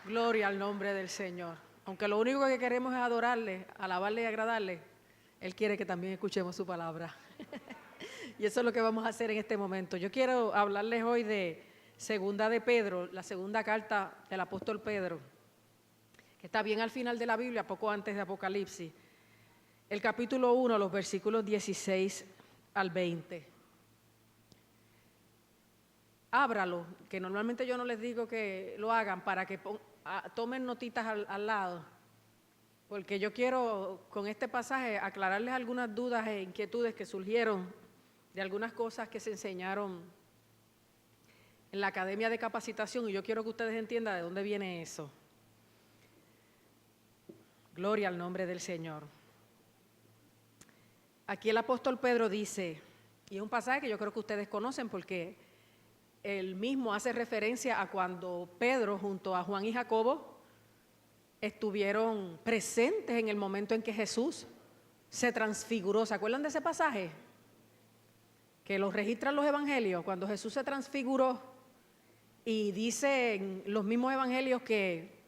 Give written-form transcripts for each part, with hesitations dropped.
Gloria al nombre del Señor. Aunque lo único que queremos es adorarle, alabarle y agradarle, Él quiere que también escuchemos su palabra. Y eso es lo que vamos a hacer en este momento. Yo quiero hablarles hoy de Segunda de Pedro, la segunda carta del apóstol Pedro, que está bien al final de la Biblia, poco antes de Apocalipsis. El capítulo 1, los versículos 16 al 20. Ábralo, que normalmente yo no les digo que lo hagan para que tomen notitas al lado, porque yo quiero con este pasaje aclararles algunas dudas e inquietudes que surgieron de algunas cosas que se enseñaron en la Academia de Capacitación, y yo quiero que ustedes entiendan de dónde viene eso. Gloria al nombre del Señor. Aquí el apóstol Pedro dice, y es un pasaje que yo creo que ustedes conocen porque él mismo hace referencia a cuando Pedro junto a Juan y Jacobo estuvieron presentes en el momento en que Jesús se transfiguró. ¿Se acuerdan de ese pasaje? Que lo registran los evangelios, cuando Jesús se transfiguró, y dicen los mismos evangelios que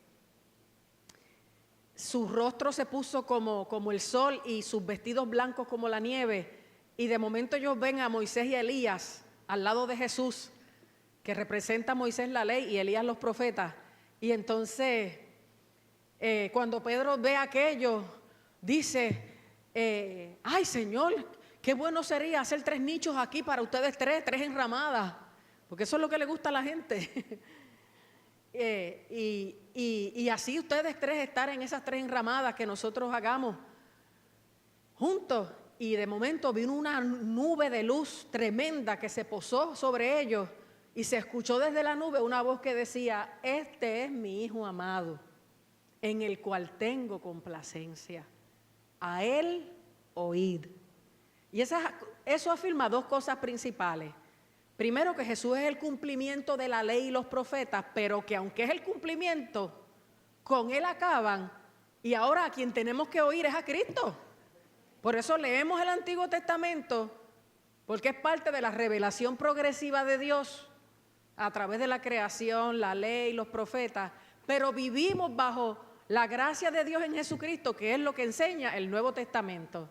su rostro se puso como el sol y sus vestidos blancos como la nieve, y de momento ellos ven a Moisés y a Elías al lado de Jesús, que representa a Moisés la ley y Elías los profetas. Y entonces cuando Pedro ve aquello, dice, ay Señor, qué bueno sería hacer 3 nichos aquí para ustedes 3 enramadas, porque eso es lo que le gusta a la gente. Y así ustedes 3 estar en esas 3 enramadas que nosotros hagamos juntos. Y de momento vino una nube de luz tremenda que se posó sobre ellos, y se escuchó desde la nube una voz que decía, este es mi Hijo amado, en el cual tengo complacencia, a Él oíd. Y eso afirma 2 cosas principales. Primero, que Jesús es el cumplimiento de la ley y los profetas, pero que aunque es el cumplimiento, con Él acaban, y ahora a quien tenemos que oír es a Cristo. Por eso leemos el Antiguo Testamento, porque es parte de la revelación progresiva de Dios a través de la creación, la ley, los profetas, pero vivimos bajo la gracia de Dios en Jesucristo, que es lo que enseña el Nuevo Testamento.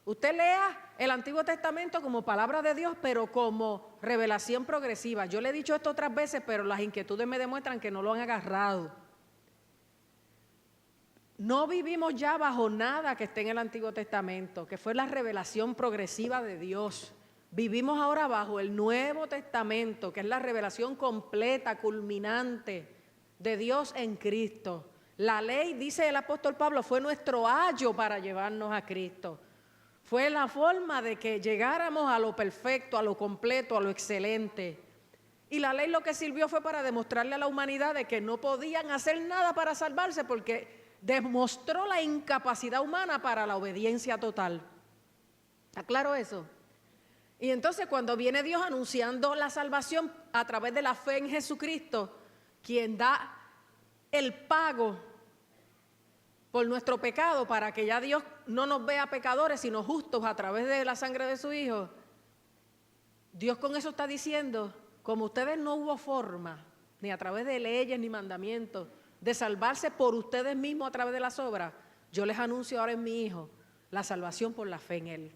Usted lea el Antiguo Testamento como palabra de Dios, pero como revelación progresiva. Yo le he dicho esto otras veces, pero las inquietudes me demuestran que no lo han agarrado. No vivimos ya bajo nada que esté en el Antiguo Testamento, que fue la revelación progresiva de Dios. Vivimos ahora bajo el Nuevo Testamento, que es la revelación completa, culminante de Dios en Cristo. La ley, dice el apóstol Pablo, fue nuestro ayo para llevarnos a Cristo. Fue la forma de que llegáramos a lo perfecto, a lo completo, a lo excelente. Y la ley lo que sirvió fue para demostrarle a la humanidad de que no podían hacer nada para salvarse, porque demostró la incapacidad humana para la obediencia total. ¿Está claro eso? Y entonces cuando viene Dios anunciando la salvación a través de la fe en Jesucristo, quien da el pago por nuestro pecado para que ya Dios no nos vea pecadores sino justos a través de la sangre de su Hijo, Dios con eso está diciendo, como ustedes no hubo forma, ni a través de leyes ni mandamientos, de salvarse por ustedes mismos a través de las obras, yo les anuncio ahora en mi Hijo la salvación por la fe en Él.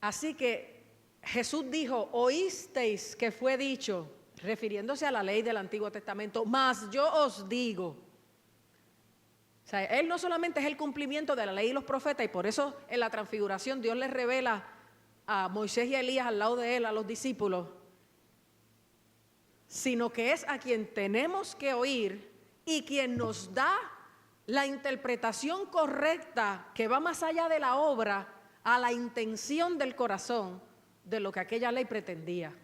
Así que Jesús dijo, oísteis que fue dicho, refiriéndose a la ley del Antiguo Testamento, mas yo os digo. O sea, Él no solamente es el cumplimiento de la ley y los profetas, y por eso en la transfiguración Dios les revela a Moisés y a Elías al lado de Él, a los discípulos, sino que es a quien tenemos que oír y quien nos da la interpretación correcta que va más allá de la obra a la intención del corazón de lo que aquella ley pretendía.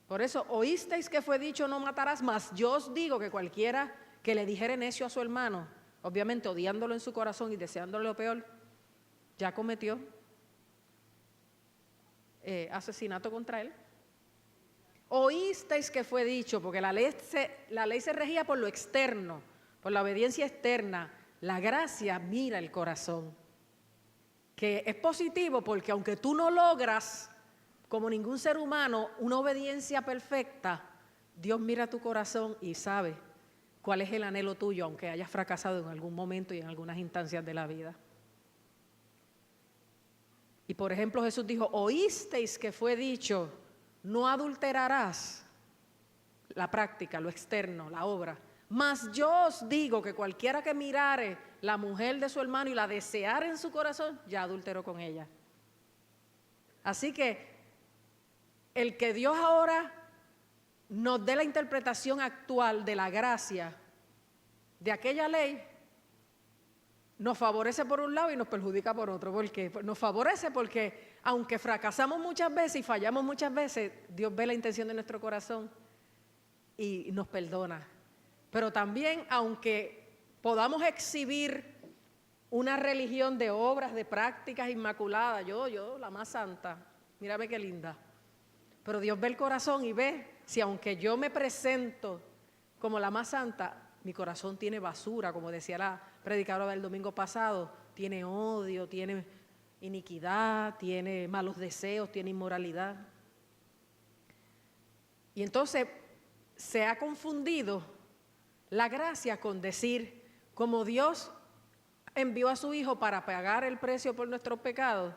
Por eso, oísteis que fue dicho no matarás, mas yo os digo que cualquiera que le dijere necio a su hermano, obviamente odiándolo en su corazón y deseándole lo peor, ya cometió asesinato contra él. Oísteis que fue dicho, porque la ley se regía por lo externo, por la obediencia externa. La gracia mira el corazón, que es positivo porque aunque tú no logras, como ningún ser humano, una obediencia perfecta, Dios mira tu corazón y sabe cuál es el anhelo tuyo, aunque hayas fracasado en algún momento y en algunas instancias de la vida. Y por ejemplo, Jesús dijo, oísteis que fue dicho, no adulterarás. La práctica, lo externo, la obra. Mas yo os digo que cualquiera que mirare la mujer de su hermano y la deseare en su corazón, ya adulteró con ella. Así que el que Dios ahora nos dé la interpretación actual de la gracia de aquella ley, nos favorece por un lado y nos perjudica por otro. ¿Por qué? Nos favorece porque aunque fracasamos muchas veces y fallamos muchas veces, Dios ve la intención de nuestro corazón y nos perdona. Pero también, aunque podamos exhibir una religión de obras, de prácticas inmaculadas, yo, la más santa, mírame qué linda. Pero Dios ve el corazón y ve si aunque yo me presento como la más santa, mi corazón tiene basura, como decía la predicadora del domingo pasado, tiene odio, tiene iniquidad, tiene malos deseos, tiene inmoralidad. Y entonces se ha confundido la gracia con decir, como Dios envió a su Hijo para pagar el precio por nuestros pecados,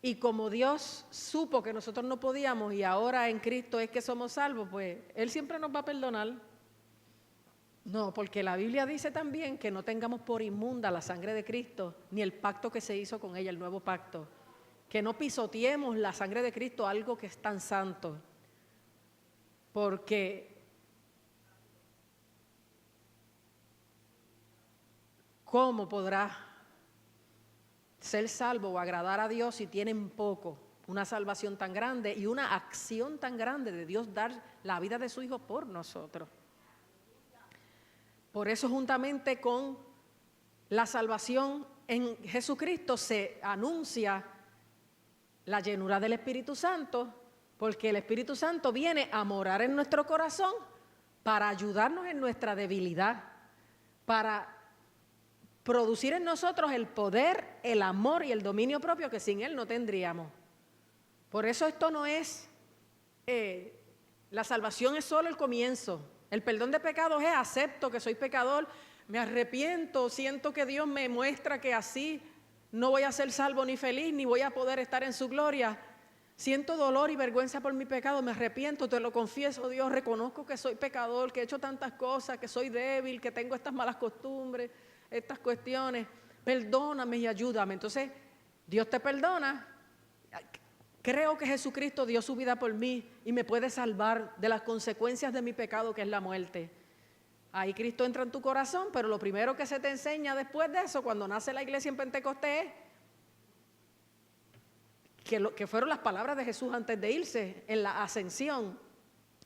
y como Dios supo que nosotros no podíamos y ahora en Cristo es que somos salvos, pues Él siempre nos va a perdonar. No, porque la Biblia dice también que no tengamos por inmunda la sangre de Cristo, ni el pacto que se hizo con ella, el nuevo pacto. Que no pisoteemos la sangre de Cristo, algo que es tan santo. Porque ¿cómo podrá ser salvo o agradar a Dios si tienen poco? Una salvación tan grande y una acción tan grande de Dios dar la vida de su Hijo por nosotros. Por eso, juntamente con la salvación en Jesucristo, se anuncia la llenura del Espíritu Santo, porque el Espíritu Santo viene a morar en nuestro corazón para ayudarnos en nuestra debilidad, para producir en nosotros el poder, el amor y el dominio propio que sin Él no tendríamos. Por eso esto no es, la salvación es solo el comienzo. El perdón de pecados es acepto que soy pecador, me arrepiento, siento que Dios me muestra que así no voy a ser salvo ni feliz, ni voy a poder estar en su gloria. Siento dolor y vergüenza por mi pecado, me arrepiento, te lo confieso, Dios, reconozco que soy pecador, que he hecho tantas cosas, que soy débil, que tengo estas malas costumbres, estas cuestiones, perdóname y ayúdame. Entonces, Dios te perdona. Creo que Jesucristo dio su vida por mí y me puede salvar de las consecuencias de mi pecado, que es la muerte. Ahí Cristo entra en tu corazón, pero lo primero que se te enseña después de eso, cuando nace la iglesia en Pentecostés, que fueron las palabras de Jesús antes de irse en la ascensión: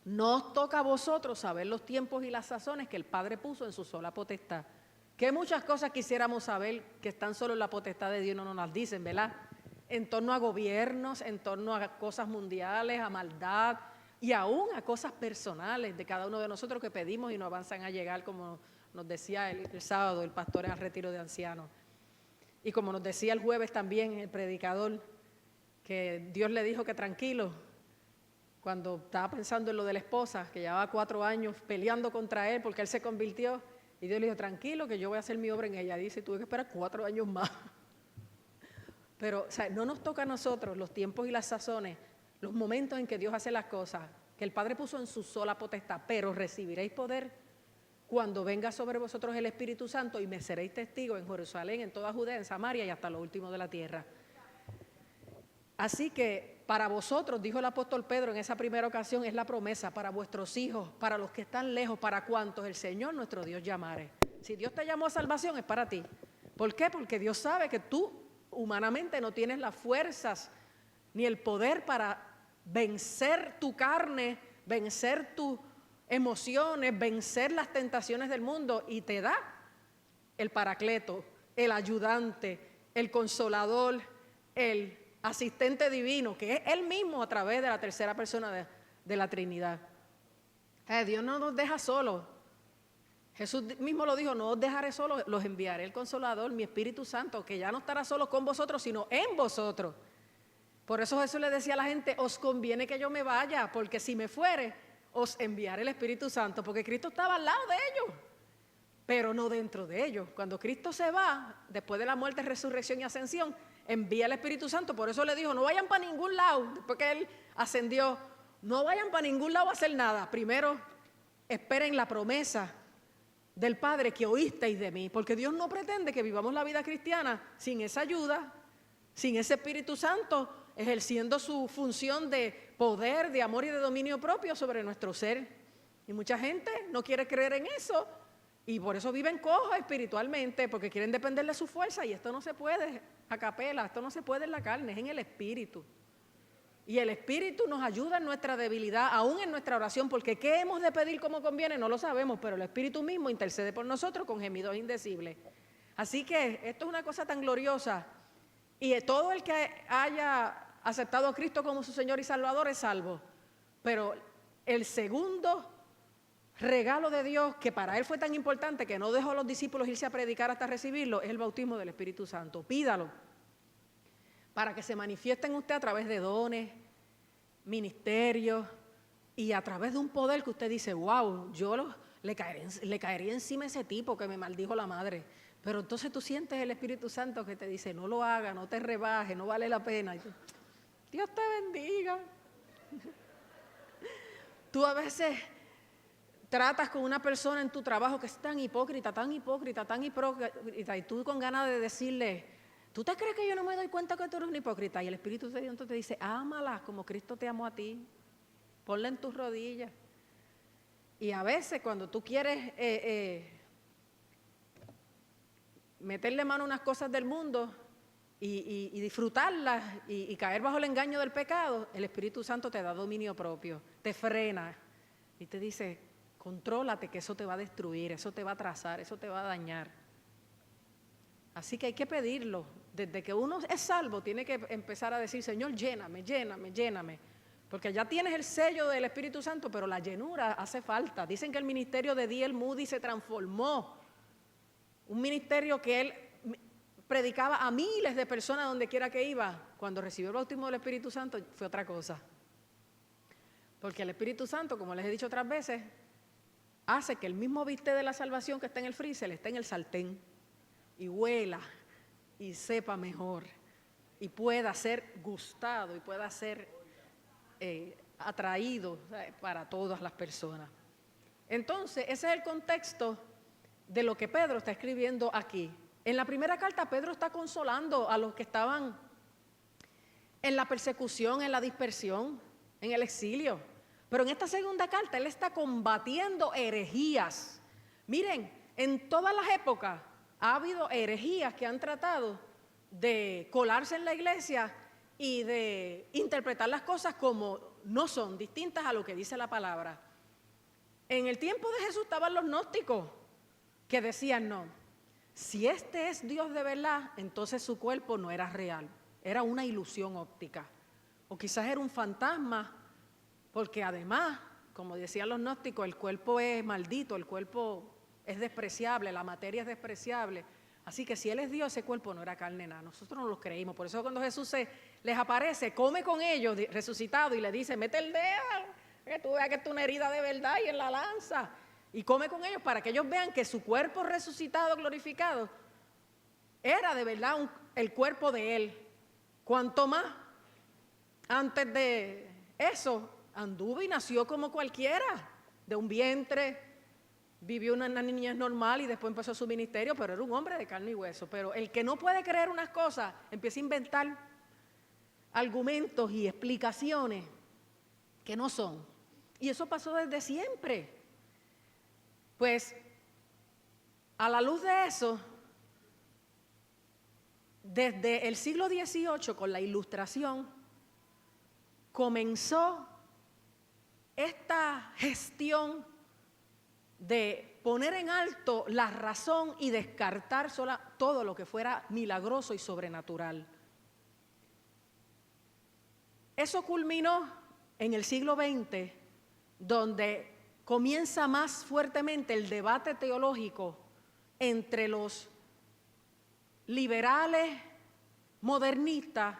no os toca a vosotros saber los tiempos y las sazones que el Padre puso en su sola potestad. Que muchas cosas quisiéramos saber que están solo en la potestad de Dios, no nos las dicen, ¿verdad? En torno a gobiernos, en torno a cosas mundiales, a maldad y aún a cosas personales de cada uno de nosotros que pedimos y no avanzan a llegar, como nos decía el sábado el pastor al retiro de ancianos. Y como nos decía el jueves también el predicador, que Dios le dijo que tranquilo, cuando estaba pensando en lo de la esposa, que llevaba 4 años peleando contra él porque él se convirtió, y Dios le dijo, tranquilo, que yo voy a hacer mi obra en ella. Dice, tuve que esperar 4 años más. Pero, o sea, no nos toca a nosotros los tiempos y las sazones, los momentos en que Dios hace las cosas, que el Padre puso en su sola potestad, pero recibiréis poder cuando venga sobre vosotros el Espíritu Santo y me seréis testigos en Jerusalén, en toda Judea, en Samaria y hasta lo último de la tierra. Así que para vosotros, dijo el apóstol Pedro en esa primera ocasión, es la promesa para vuestros hijos, para los que están lejos, para cuantos el Señor nuestro Dios llamare. Si Dios te llamó a salvación, es para ti. ¿Por qué? Porque Dios sabe que tú humanamente no tienes las fuerzas ni el poder para vencer tu carne, vencer tus emociones, vencer las tentaciones del mundo, y te da el paracleto, el ayudante, el consolador, el asistente divino, que es Él mismo a través de la tercera persona de la Trinidad. Dios no nos deja solos. Jesús mismo lo dijo, no os dejaré solos, los enviaré el Consolador, mi Espíritu Santo, que ya no estará solo con vosotros, sino en vosotros. Por eso Jesús le decía a la gente, os conviene que yo me vaya, porque si me fuere, os enviaré el Espíritu Santo, porque Cristo estaba al lado de ellos, pero no dentro de ellos. Cuando Cristo se va, después de la muerte, resurrección y ascensión, envía el Espíritu Santo. Por eso le dijo, no vayan para ningún lado, después que Él ascendió, no vayan para ningún lado a hacer nada. Primero, esperen la promesa del Padre que oísteis de mí, porque Dios no pretende que vivamos la vida cristiana sin esa ayuda, sin ese Espíritu Santo ejerciendo su función de poder, de amor y de dominio propio sobre nuestro ser. Y mucha gente no quiere creer en eso y por eso viven cojos espiritualmente, porque quieren depender de su fuerza, y esto no se puede a capela, esto no se puede en la carne, es en el Espíritu. Y el Espíritu nos ayuda en nuestra debilidad, aún en nuestra oración, porque ¿qué hemos de pedir como conviene? No lo sabemos, pero el Espíritu mismo intercede por nosotros con gemidos indecibles. Así que esto es una cosa tan gloriosa, y todo el que haya aceptado a Cristo como su Señor y Salvador es salvo. Pero el segundo regalo de Dios, que para Él fue tan importante que no dejó a los discípulos irse a predicar hasta recibirlo, es el bautismo del Espíritu Santo. Pídalo para que se manifieste en usted a través de dones, ministerios y a través de un poder que usted dice, wow, yo le caería encima a ese tipo que me maldijo la madre. Pero entonces tú sientes el Espíritu Santo que te dice, no lo hagas, no te rebajes, no vale la pena. Y tú, Dios te bendiga. Tú a veces tratas con una persona en tu trabajo que es tan hipócrita, y tú con ganas de decirle, ¿tú te crees que yo no me doy cuenta que tú eres un hipócrita? Y el Espíritu Santo te dice, ámala como Cristo te amó a ti, ponla en tus rodillas. Y a veces cuando tú quieres meterle mano a unas cosas del mundo y disfrutarlas y caer bajo el engaño del pecado, el Espíritu Santo te da dominio propio, te frena y te dice, contrólate, que eso te va a destruir, eso te va a atrasar, eso te va a dañar. Así que hay que pedirlo. Desde que uno es salvo, tiene que empezar a decir, Señor, lléname, lléname, lléname. Porque ya tienes el sello del Espíritu Santo, pero la llenura hace falta. Dicen que el ministerio de D.L. Moody se transformó. Un ministerio que él predicaba a miles de personas donde quiera que iba. Cuando recibió el bautismo del Espíritu Santo fue otra cosa. Porque el Espíritu Santo, como les he dicho otras veces, hace que el mismo bistec de la salvación que está en el freezer esté en el sartén y huela y sepa mejor y pueda ser gustado y pueda ser atraído, ¿sabes?, para todas las personas. Entonces, ese es el contexto de lo que Pedro está escribiendo aquí. En la primera carta, Pedro está consolando a los que estaban en la persecución, en la dispersión, en el exilio. Pero en esta segunda carta, él está combatiendo herejías. Miren, en todas las épocas ha habido herejías que han tratado de colarse en la iglesia y de interpretar las cosas como no son, distintas a lo que dice la palabra. En el tiempo de Jesús estaban los gnósticos que decían, no, si este es Dios de verdad, entonces su cuerpo no era real, era una ilusión óptica. O quizás era un fantasma, porque además, como decían los gnósticos, el cuerpo es maldito, el cuerpo es despreciable, la materia es despreciable. Así que si Él es Dios, ese cuerpo no era carne nada. Nosotros no lo creímos. Por eso cuando Jesús les aparece, come con ellos resucitado y le dice, mete el dedo, que tú veas que es una herida de verdad y en la lanza. Y come con ellos para que ellos vean que su cuerpo resucitado, glorificado, era de verdad el cuerpo de Él. Cuanto más, antes de eso, anduvo y nació como cualquiera, de un vientre. Vivió una niñez normal y después empezó su ministerio, pero era un hombre de carne y hueso. Pero el que no puede creer unas cosas, empieza a inventar argumentos y explicaciones que no son. Y eso pasó desde siempre. Pues, a la luz de eso, desde el siglo XVIII, con la Ilustración, comenzó esta gestión de poner en alto la razón y descartar todo lo que fuera milagroso y sobrenatural. Eso culminó en el siglo XX, donde comienza más fuertemente el debate teológico entre los liberales, modernistas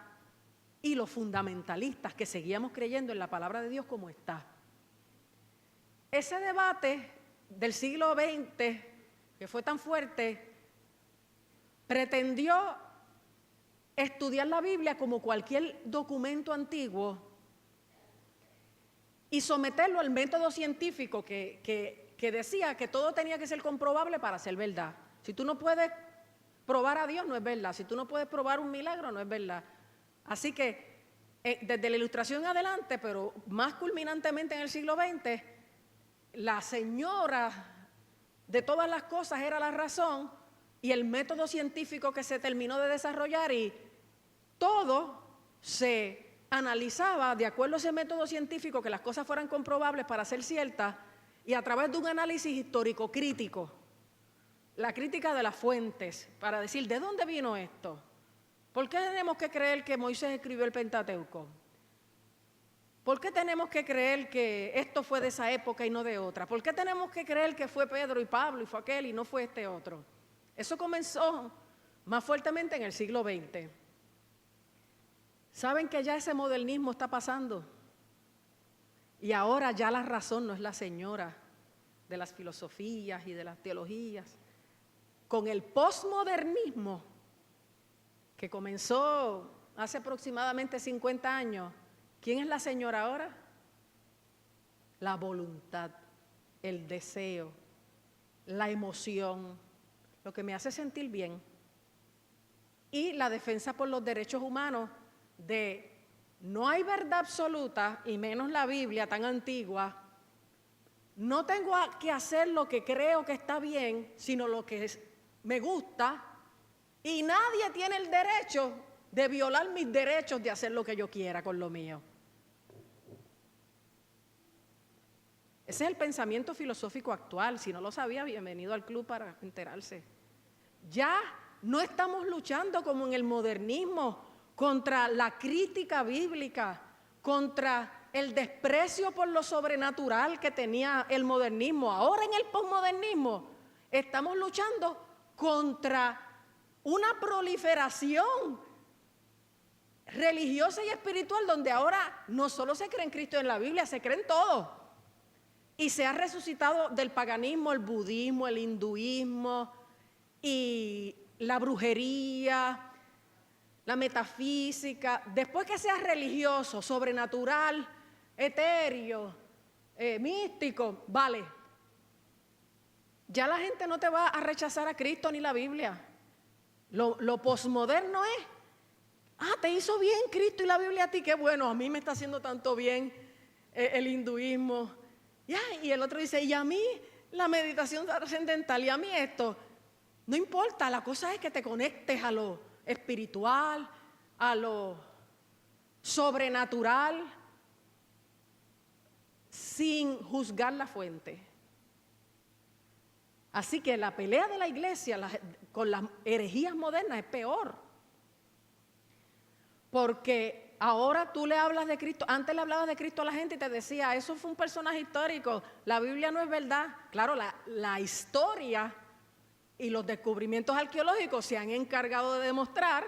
y los fundamentalistas que seguíamos creyendo en la palabra de Dios como está. ese debate del siglo XX, que fue tan fuerte, pretendió estudiar la Biblia como cualquier documento antiguo y someterlo al método científico que decía que todo tenía que ser comprobable para ser verdad. Si tú no puedes probar a Dios, no es verdad. Si tú no puedes probar un milagro, no es verdad. Así que desde la Ilustración en adelante, pero más culminantemente en el siglo XX, la señora de todas las cosas era la razón y el método científico que se terminó de desarrollar, y todo se analizaba de acuerdo a ese método científico, que las cosas fueran comprobables para ser ciertas, y a través de un análisis histórico crítico, la crítica de las fuentes, para decir, ¿de dónde vino esto? ¿Por qué tenemos que creer que Moisés escribió el Pentateuco? ¿Por qué tenemos que creer que esto fue de esa época y no de otra? ¿Por qué tenemos que creer que fue Pedro y Pablo y fue aquel y no fue este otro? Eso comenzó más fuertemente en el siglo XX. ¿Saben que ya ese modernismo está pasando? Y ahora ya la razón no es la señora de las filosofías y de las teologías. Con el posmodernismo, que comenzó hace aproximadamente 50 años, ¿quién es la señora ahora? La voluntad, el deseo, la emoción, lo que me hace sentir bien. Y la defensa por los derechos humanos de no hay verdad absoluta, y menos la Biblia tan antigua. No tengo que hacer lo que creo que está bien, sino lo que me gusta, y nadie tiene el derecho de violar mis derechos de hacer lo que yo quiera con lo mío. Ese es el pensamiento filosófico actual. Si no lo sabía, bienvenido al club para enterarse. Ya no estamos luchando como en el modernismo contra la crítica bíblica, contra el desprecio por lo sobrenatural que tenía el modernismo. Ahora en el posmodernismo estamos luchando contra una proliferación religiosa y espiritual donde ahora no solo se cree en Cristo y en la Biblia, se cree en todo. Y se ha resucitado del paganismo, el budismo, el hinduismo y la brujería, la metafísica. Después que seas religioso, sobrenatural, etéreo, místico, vale. Ya la gente no te va a rechazar a Cristo ni la Biblia. Lo posmoderno es, te hizo bien Cristo y la Biblia a ti, qué bueno, a mí me está haciendo tanto bien el hinduismo. Y el otro dice, y a mí la meditación trascendental, y a mí esto. No importa, la cosa es que te conectes a lo espiritual, a lo sobrenatural, sin juzgar la fuente. Así que la pelea de la iglesia con las herejías modernas es peor. Porque ahora tú le hablas de Cristo, antes le hablabas de Cristo a la gente y te decía, eso fue un personaje histórico, la Biblia no es verdad. Claro, la historia y los descubrimientos arqueológicos se han encargado de demostrar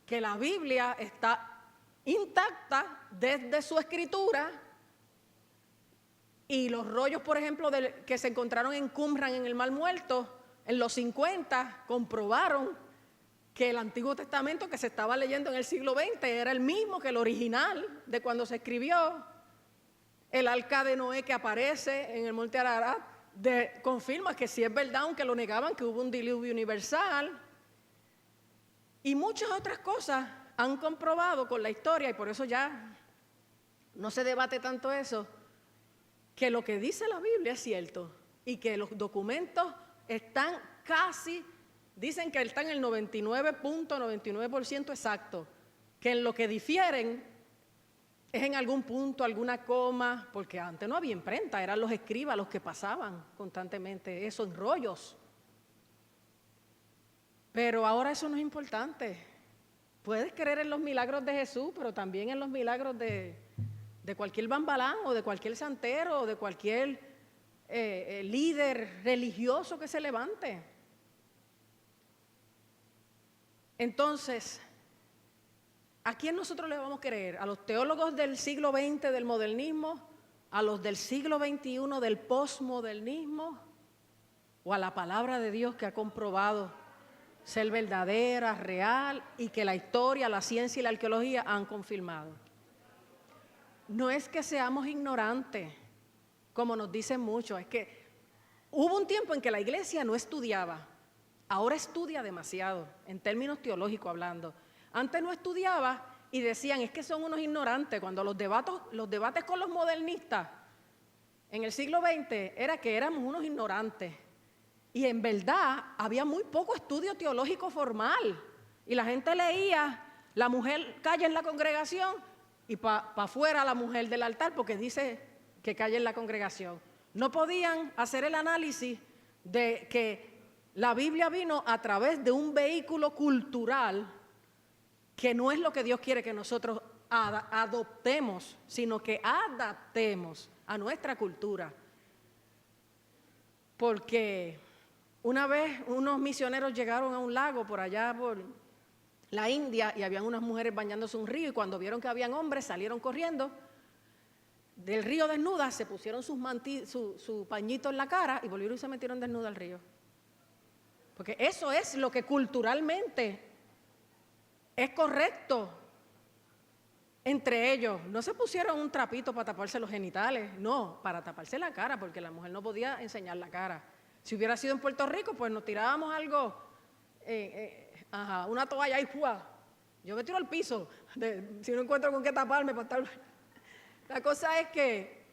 que la Biblia está intacta desde su escritura, y los rollos, por ejemplo, que se encontraron en Qumran, en el Mar Muerto, en los 50, comprobaron que el Antiguo Testamento que se estaba leyendo en el siglo XX era el mismo que el original de cuando se escribió. El arca de Noé que aparece en el monte Ararat confirma que sí es verdad, aunque lo negaban, que hubo un diluvio universal. Y muchas otras cosas han comprobado con la historia, y por eso ya no se debate tanto eso, que lo que dice la Biblia es cierto y que los documentos están casi, dicen que están en el 99.99% exacto, que en lo que difieren es en algún punto, alguna coma, porque antes no había imprenta, eran los escribas los que pasaban constantemente esos rollos. Pero ahora eso no es importante. Puedes creer en los milagros de Jesús, pero también en los milagros de cualquier bambalán o de cualquier santero o de cualquier líder religioso que se levante. Entonces, ¿a quién nosotros le vamos a creer? ¿A los teólogos del siglo XX, del modernismo? a los del siglo XXI del posmodernismo o a la palabra de Dios que ha comprobado ser verdadera, real y que la historia, la ciencia y la arqueología han confirmado? No es que seamos ignorantes, como nos dicen muchos, es que hubo un tiempo en que la iglesia no estudiaba, ahora estudia demasiado, en términos teológicos hablando. Antes no estudiaba y decían, es que son unos ignorantes. Cuando los debates con los modernistas en el siglo XX era que éramos unos ignorantes. Y en verdad había muy poco estudio teológico formal. Y la gente leía, la mujer calla en la congregación y para afuera la mujer del altar porque dice que calla en la congregación. No podían hacer el análisis de que la Biblia vino a través de un vehículo cultural que no es lo que Dios quiere que nosotros adoptemos, sino que adaptemos a nuestra cultura. Porque una vez unos misioneros llegaron a un lago por allá por la India y habían unas mujeres bañándose en un río y cuando vieron que habían hombres salieron corriendo del río desnudas, se pusieron su pañito en la cara y volvieron y se metieron desnudas al río. Porque eso es lo que culturalmente es correcto entre ellos. No se pusieron un trapito para taparse los genitales, no, para taparse la cara, porque la mujer no podía enseñar la cara. Si hubiera sido en Puerto Rico, pues nos tirábamos algo, una toalla y ¡fua! Yo me tiro al piso, si no encuentro con qué taparme para estar. La cosa es que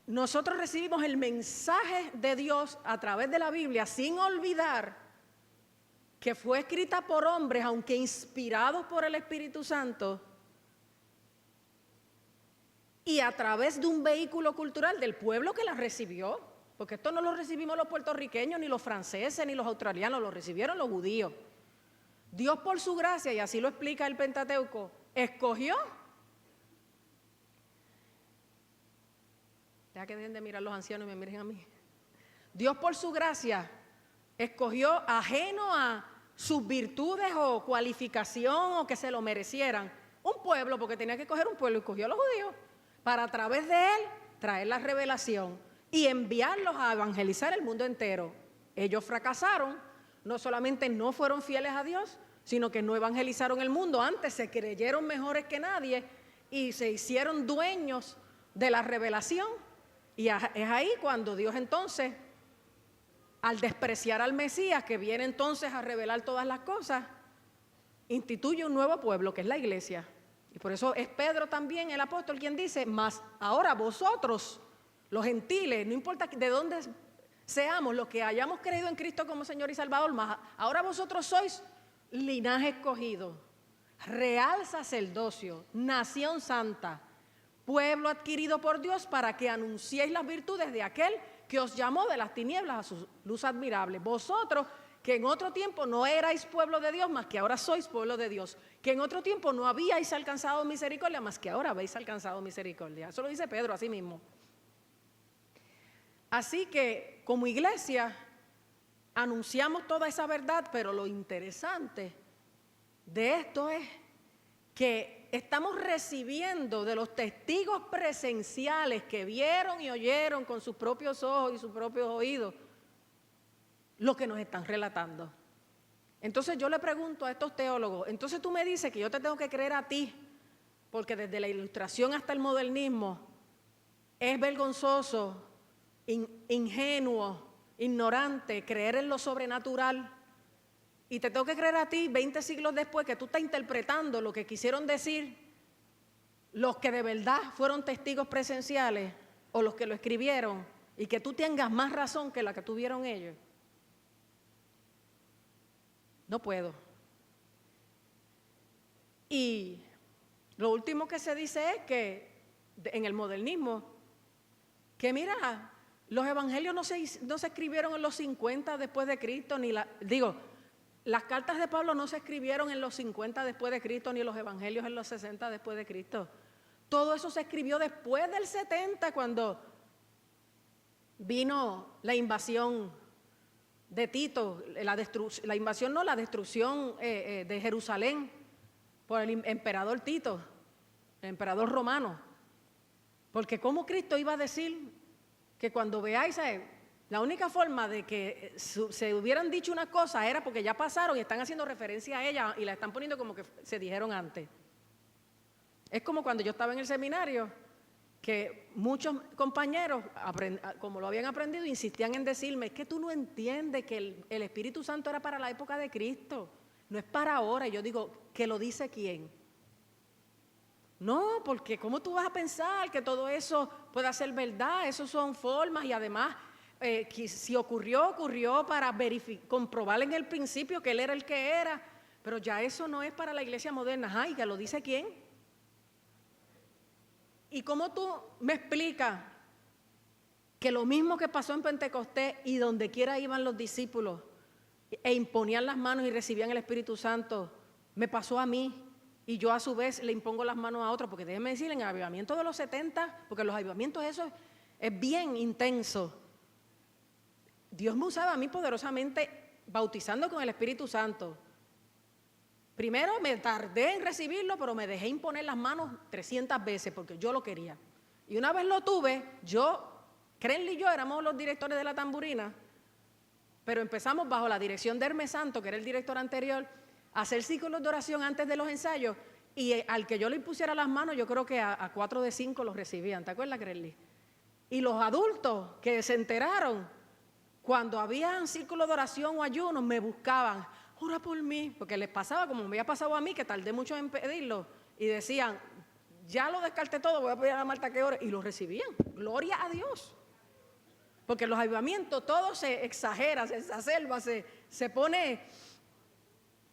nosotros recibimos el mensaje de Dios a través de la Biblia sin olvidar que fue escrita por hombres, aunque inspirados por el Espíritu Santo, y a través de un vehículo cultural del pueblo que la recibió, porque esto no lo recibimos los puertorriqueños, ni los franceses, ni los australianos, lo recibieron los judíos. Dios por su gracia, y así lo explica el Pentateuco, escogió. Deja que dejen de mirar los ancianos y me miren a mí. Dios por su gracia escogió, ajeno a sus virtudes o cualificación o que se lo merecieran, un pueblo, porque tenía que coger un pueblo y escogió a los judíos para a través de él traer la revelación y enviarlos a evangelizar el mundo entero. Ellos fracasaron, no solamente no fueron fieles a Dios, sino que no evangelizaron el mundo. Antes se creyeron mejores que nadie y se hicieron dueños de la revelación. Y es ahí cuando Dios entonces, al despreciar al Mesías, que viene entonces a revelar todas las cosas, instituye un nuevo pueblo, que es la iglesia. Y por eso es Pedro también, el apóstol, quien dice, mas ahora vosotros, los gentiles, no importa de dónde seamos, los que hayamos creído en Cristo como Señor y Salvador, mas ahora vosotros sois linaje escogido, real sacerdocio, nación santa, pueblo adquirido por Dios para que anunciéis las virtudes de aquel que os llamó de las tinieblas a su luz admirable. Vosotros que en otro tiempo no erais pueblo de Dios, mas que ahora sois pueblo de Dios, que en otro tiempo no habíais alcanzado misericordia, mas que ahora habéis alcanzado misericordia. Eso lo dice Pedro así mismo. Así que como iglesia anunciamos toda esa verdad, pero lo interesante de esto es que estamos recibiendo de los testigos presenciales que vieron y oyeron con sus propios ojos y sus propios oídos lo que nos están relatando. Entonces yo le pregunto a estos teólogos, entonces tú me dices que yo te tengo que creer a ti, porque desde la Ilustración hasta el modernismo es vergonzoso, ingenuo, ignorante creer en lo sobrenatural. Y te tengo que creer a ti 20 siglos después que tú estás interpretando lo que quisieron decir los que de verdad fueron testigos presenciales o los que lo escribieron y que tú tengas más razón que la que tuvieron ellos. No puedo. Y lo último que se dice es que en el modernismo, que mira, los evangelios no se escribieron en los 50 después de Cristo, las cartas de Pablo no se escribieron en los 50 después de Cristo, ni los evangelios en los 60 después de Cristo. Todo eso se escribió después del 70, cuando vino la invasión de Tito, la destrucción de Jerusalén por el emperador Tito, el emperador romano. Porque ¿cómo Cristo iba a decir que cuando veáis a Él, la única forma de que se hubieran dicho una cosa era porque ya pasaron y están haciendo referencia a ella y la están poniendo como que se dijeron antes? Es como cuando yo estaba en el seminario, que muchos compañeros, como lo habían aprendido, insistían en decirme: es que tú no entiendes que el Espíritu Santo era para la época de Cristo, no es para ahora. Y yo digo: ¿que lo dice quién? No, porque ¿cómo tú vas a pensar que todo eso pueda ser verdad? Eso son formas, y además, si ocurrió para comprobar en el principio que Él era el que era, pero ya eso no es para la iglesia moderna. Ay, ¿que lo dice quién? ¿Y cómo tú me explicas que lo mismo que pasó en Pentecostés y donde quiera iban los discípulos e imponían las manos y recibían el Espíritu Santo, me pasó a mí y yo a su vez le impongo las manos a otros? Porque déjenme decir, en el avivamiento de los 70, porque los avivamientos eso es bien intenso, Dios me usaba a mí poderosamente bautizando con el Espíritu Santo. Primero me tardé en recibirlo, pero me dejé imponer las manos 300 veces porque yo lo quería. Y una vez lo tuve, Crenly y yo éramos los directores de la tamburina, pero empezamos bajo la dirección de Hermes Santo, que era el director anterior, a hacer círculos de oración antes de los ensayos, y al que yo le impusiera las manos, yo creo que a 4 de 5 los recibían. ¿Te acuerdas, Crenly? Y los adultos que se enteraron, cuando había círculos de oración o ayunos, me buscaban: ora por mí, porque les pasaba como me había pasado a mí, que tardé mucho en pedirlo, y decían: ya lo descarté todo, voy a pedir a Marta que ore, y lo recibían. Gloria a Dios. Porque en los avivamientos todo se exagera, se exacerba, se pone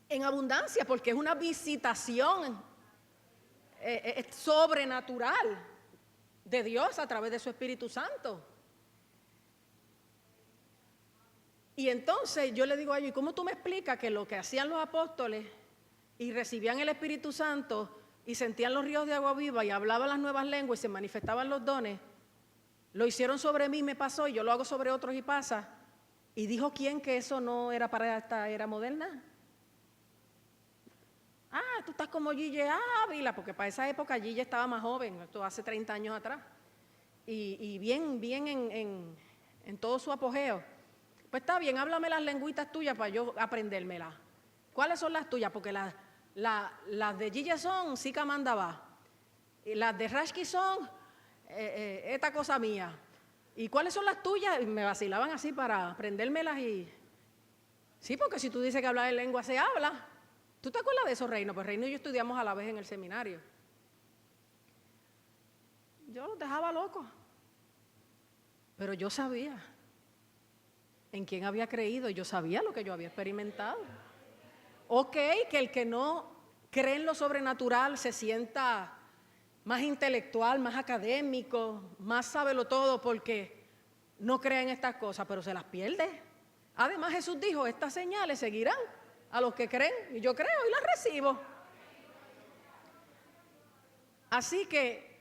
en abundancia, porque es una visitación sobrenatural de Dios a través de su Espíritu Santo. Y entonces yo le digo a ellos: ¿y cómo tú me explicas que lo que hacían los apóstoles y recibían el Espíritu Santo y sentían los ríos de agua viva y hablaban las nuevas lenguas y se manifestaban los dones, lo hicieron sobre mí, me pasó, y yo lo hago sobre otros y pasa? ¿Y dijo quién que eso no era para esta era moderna? Ah, tú estás como Gille Ávila, porque para esa época Gille estaba más joven, esto hace 30 años atrás, y bien en todo su apogeo. Pues está bien, háblame las lengüitas tuyas para yo aprendérmelas. ¿Cuáles son las tuyas? Porque las de Gille son Sika Mandaba, y las de Rashki son esta cosa mía. ¿Y cuáles son las tuyas? Y me vacilaban así para aprendérmelas. Y sí, porque si tú dices que hablar en lengua se habla. ¿Tú te acuerdas de eso, Reino? Pues Reino y yo estudiamos a la vez en el seminario. Yo los dejaba locos, pero yo sabía en quién había creído, y yo sabía lo que yo había experimentado. Ok, que el que no cree en lo sobrenatural se sienta más intelectual, más académico, más sábelo todo porque no cree en estas cosas, pero se las pierde. Además, Jesús dijo: estas señales seguirán a los que creen, y yo creo y las recibo. Así que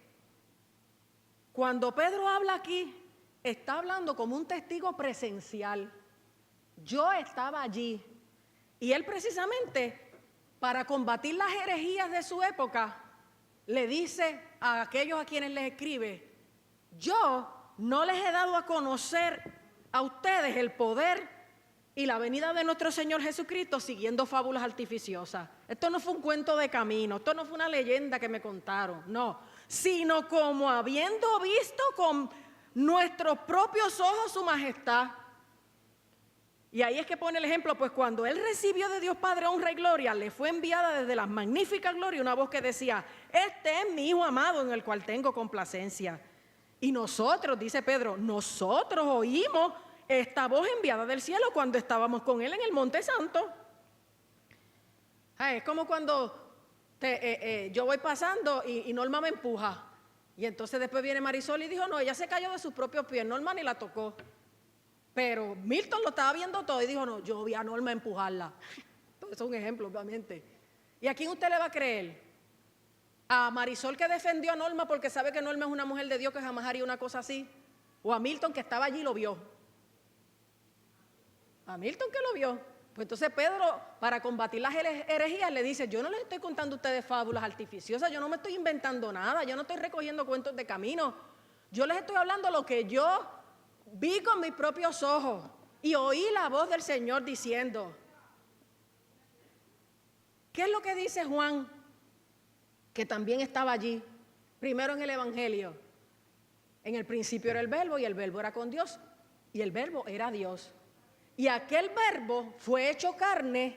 cuando Pedro habla aquí, está hablando como un testigo presencial. Yo estaba allí, y él precisamente, para combatir las herejías de su época, le dice a aquellos a quienes les escribe: yo no les he dado a conocer a ustedes el poder y la venida de nuestro Señor Jesucristo siguiendo fábulas artificiosas. Esto no fue un cuento de camino, esto no fue una leyenda que me contaron, no, sino como habiendo visto con nuestros propios ojos su majestad. Y ahí es que pone el ejemplo: pues cuando él recibió de Dios Padre honra y gloria, le fue enviada desde las magníficas glorias una voz que decía: este es mi Hijo amado en el cual tengo complacencia. Y nosotros, dice Pedro, nosotros oímos esta voz enviada del cielo cuando estábamos con él en el Monte Santo. Es como cuando yo voy pasando y Norma me empuja, y entonces después viene Marisol y dijo: no, ella se cayó de sus propios pies, Norma ni la tocó. Pero Milton lo estaba viendo todo y dijo: no, yo vi a Norma empujarla. Entonces es un ejemplo, obviamente. ¿Y a quién usted le va a creer? ¿A Marisol, que defendió a Norma porque sabe que Norma es una mujer de Dios que jamás haría una cosa así? ¿O a Milton, que estaba allí y lo vio? A Milton, que lo vio. Pues entonces Pedro, para combatir las herejías, le dice: yo no les estoy contando a ustedes fábulas artificiosas, yo no me estoy inventando nada, yo no estoy recogiendo cuentos de camino. Yo les estoy hablando lo que yo vi con mis propios ojos y oí la voz del Señor diciendo. ¿Qué es lo que dice Juan? Que también estaba allí, primero en el Evangelio. En el principio era el Verbo y el Verbo era con Dios y el Verbo era Dios. Y aquel Verbo fue hecho carne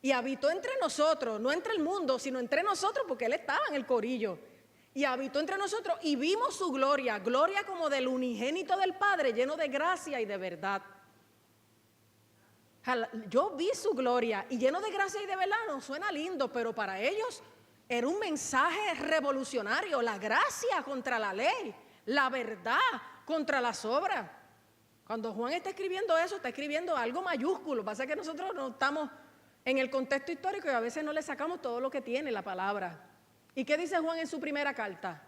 y habitó entre nosotros, no entre el mundo, sino entre nosotros, porque Él estaba en el corillo. Y habitó entre nosotros y vimos su gloria, gloria como del unigénito del Padre, lleno de gracia y de verdad. Yo vi su gloria y lleno de gracia y de verdad, no suena lindo, pero para ellos era un mensaje revolucionario, la gracia contra la ley, la verdad contra las obras. Cuando Juan está escribiendo eso, está escribiendo algo mayúsculo. Lo que pasa es que nosotros no estamos en el contexto histórico y a veces no le sacamos todo lo que tiene la palabra. ¿Y qué dice Juan en su primera carta?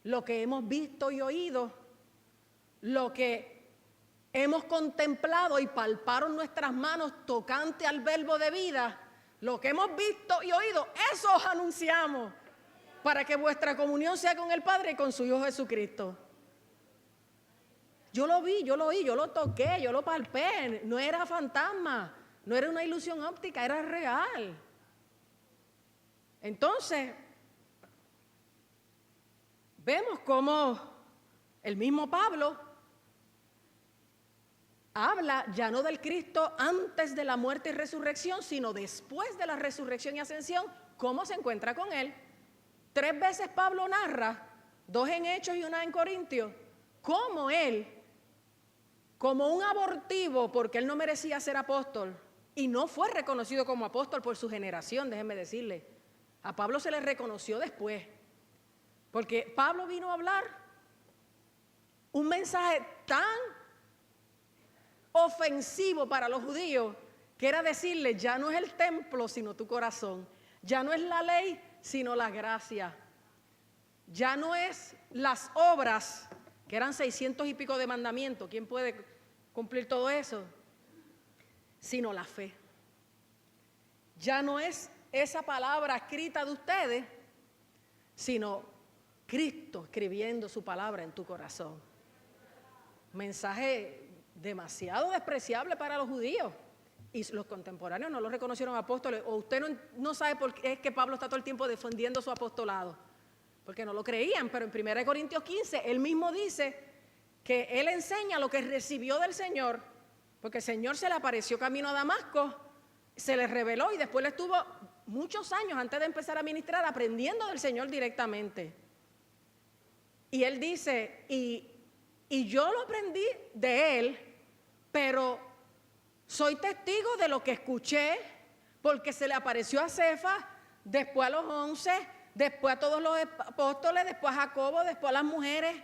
Lo que hemos visto y oído, lo que hemos contemplado y palparon nuestras manos tocante al Verbo de vida, lo que hemos visto y oído, eso os anunciamos, para que vuestra comunión sea con el Padre y con su Hijo Jesucristo. Yo lo vi, yo lo oí, yo lo toqué, yo lo palpé, no era fantasma, no era una ilusión óptica, era real. Entonces, vemos cómo el mismo Pablo habla ya no del Cristo antes de la muerte y resurrección, sino después de la resurrección y ascensión, cómo se encuentra con Él. 3 veces Pablo narra, 2 en Hechos y 1 en Corintios, cómo Él, como un abortivo, porque Él no merecía ser apóstol, y no fue reconocido como apóstol por su generación, déjenme decirle. A Pablo se le reconoció después, porque Pablo vino a hablar un mensaje tan ofensivo para los judíos, que era decirle, ya no es el templo, sino tu corazón. Ya no es la ley, sino la gracia. Ya no es las obras, que eran 600 y pico de mandamientos. ¿Quién puede cumplir todo eso? Sino la fe. Ya no es esa palabra escrita de ustedes, sino Cristo escribiendo su palabra en tu corazón. Mensaje demasiado despreciable para los judíos, y los contemporáneos no lo reconocieron apóstoles. O usted no sabe por qué es que Pablo está todo el tiempo defendiendo su apostolado, porque no lo creían. Pero en 1 Corintios 15 él mismo dice que él enseña lo que recibió del Señor, porque el Señor se le apareció camino a Damasco, se le reveló y después le estuvo muchos años antes de empezar a ministrar aprendiendo del Señor directamente. Y él dice, y yo lo aprendí de Él, pero soy testigo de lo que escuché, porque se le apareció a Cefas, después a los 11, después a todos los apóstoles, después a Jacobo, después a las mujeres,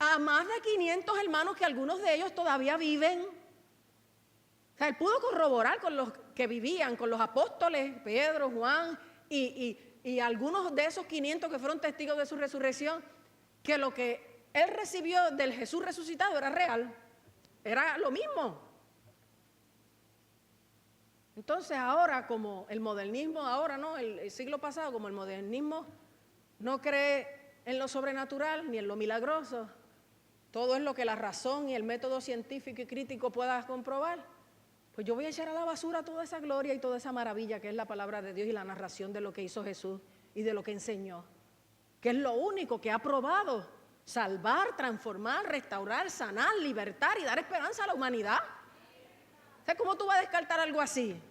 a más de 500 hermanos que algunos de ellos todavía viven. O sea, él pudo corroborar con los que vivían, con los apóstoles, Pedro, Juan, y algunos de esos 500 que fueron testigos de su resurrección, que lo que él recibió del Jesús resucitado era real, era lo mismo. Entonces ahora, como el modernismo, ahora no, el siglo pasado, como el modernismo no cree en lo sobrenatural ni en lo milagroso, todo es lo que la razón y el método científico y crítico pueda comprobar, pues yo voy a echar a la basura toda esa gloria y toda esa maravilla que es la palabra de Dios y la narración de lo que hizo Jesús y de lo que enseñó, que es lo único que ha probado salvar, transformar, restaurar, sanar, libertar y dar esperanza a la humanidad. O sea, ¿cómo tú vas a descartar algo así?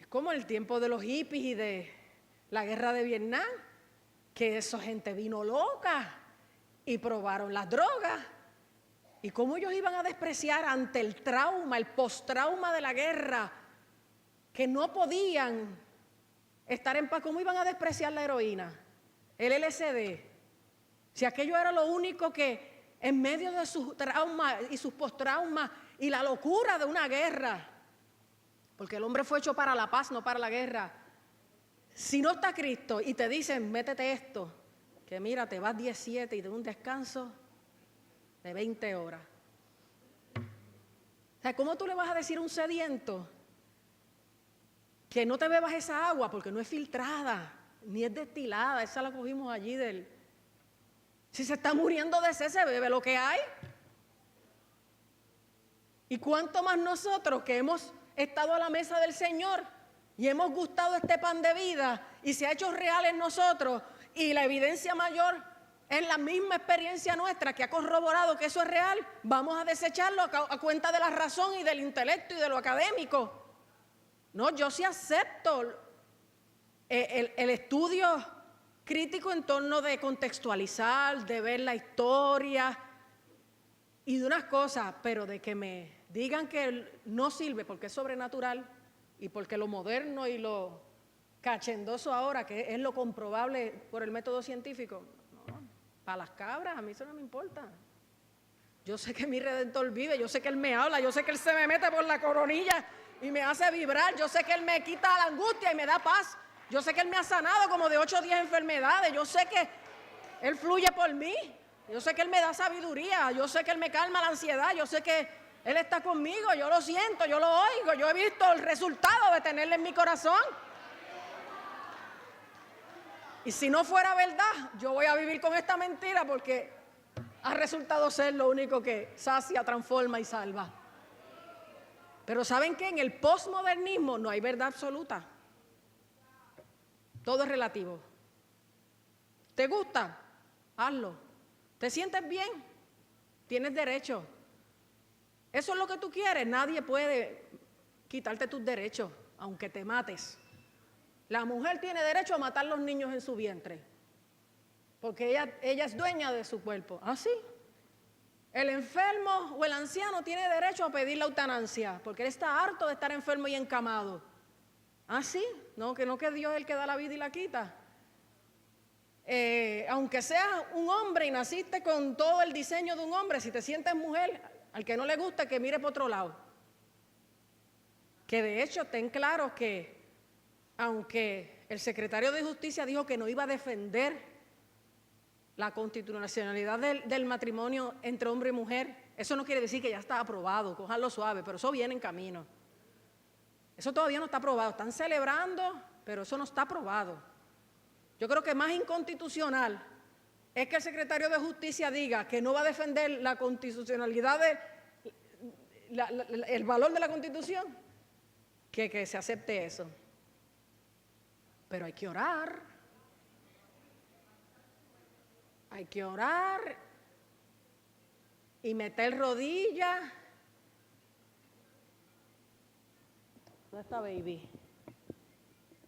Es como el tiempo de los hippies y de la guerra de Vietnam, que esa gente vino loca y probaron las drogas. ¿Y cómo ellos iban a despreciar ante el trauma, el postrauma de la guerra, que no podían estar en paz? ¿Cómo iban a despreciar la heroína, el LSD? Si aquello era lo único que en medio de sus traumas y sus postraumas y la locura de una guerra, porque el hombre fue hecho para la paz, no para la guerra. Si no está Cristo y te dicen, métete esto, que mira, te vas 17 y de un descanso de 20 horas. O sea, ¿cómo tú le vas a decir a un sediento que no te bebas esa agua porque no es filtrada, ni es destilada? Esa la cogimos allí Si se está muriendo de sed, se bebe lo que hay. ¿Y cuánto más nosotros que hemos estado a la mesa del Señor y hemos gustado este pan de vida y se ha hecho real en nosotros, y la evidencia mayor es la misma experiencia nuestra que ha corroborado que eso es real? Vamos a desecharlo a cuenta de la razón y del intelecto y de lo académico. No, yo sí acepto el estudio crítico en torno de contextualizar, de ver la historia y de unas cosas, pero de que me digan que no sirve porque es sobrenatural y porque lo moderno y lo cachendoso ahora, que es lo comprobable por el método científico, no, para las cabras, a mí eso no me importa. Yo sé que mi Redentor vive, yo sé que Él me habla, yo sé que Él se me mete por la coronilla y me hace vibrar, yo sé que Él me quita la angustia y me da paz, yo sé que Él me ha sanado como de 8 o 10 enfermedades, yo sé que Él fluye por mí, yo sé que Él me da sabiduría, yo sé que Él me calma la ansiedad, yo sé que Él está conmigo, yo lo siento, yo lo oigo, yo he visto el resultado de tenerle en mi corazón. Y si no fuera verdad, yo voy a vivir con esta mentira porque ha resultado ser lo único que sacia, transforma y salva. Pero ¿saben qué? En el posmodernismo no hay verdad absoluta. Todo es relativo. ¿Te gusta? Hazlo. ¿Te sientes bien? Tienes derecho. ¿Eso es lo que tú quieres? Nadie puede quitarte tus derechos, aunque te mates. La mujer tiene derecho a matar los niños en su vientre, porque ella es dueña de su cuerpo. ¿Ah, sí? El enfermo o el anciano tiene derecho a pedir la eutanasia, porque él está harto de estar enfermo y encamado. ¿Ah, sí? No, que Dios es el que da la vida y la quita. Aunque seas un hombre y naciste con todo el diseño de un hombre, si te sientes mujer, al que no le gusta que mire por otro lado. Que de hecho ten claro que aunque el secretario de Justicia dijo que no iba a defender la constitucionalidad del matrimonio entre hombre y mujer, eso no quiere decir que ya está aprobado, cójanlo suave, pero eso viene en camino. Eso todavía no está aprobado, están celebrando, pero eso no está aprobado. Yo creo que más inconstitucional es que el secretario de Justicia diga que no va a defender la constitucionalidad, el valor de la Constitución, que se acepte eso. Pero hay que orar. Hay que orar y meter rodillas. ¿Dónde está Baby?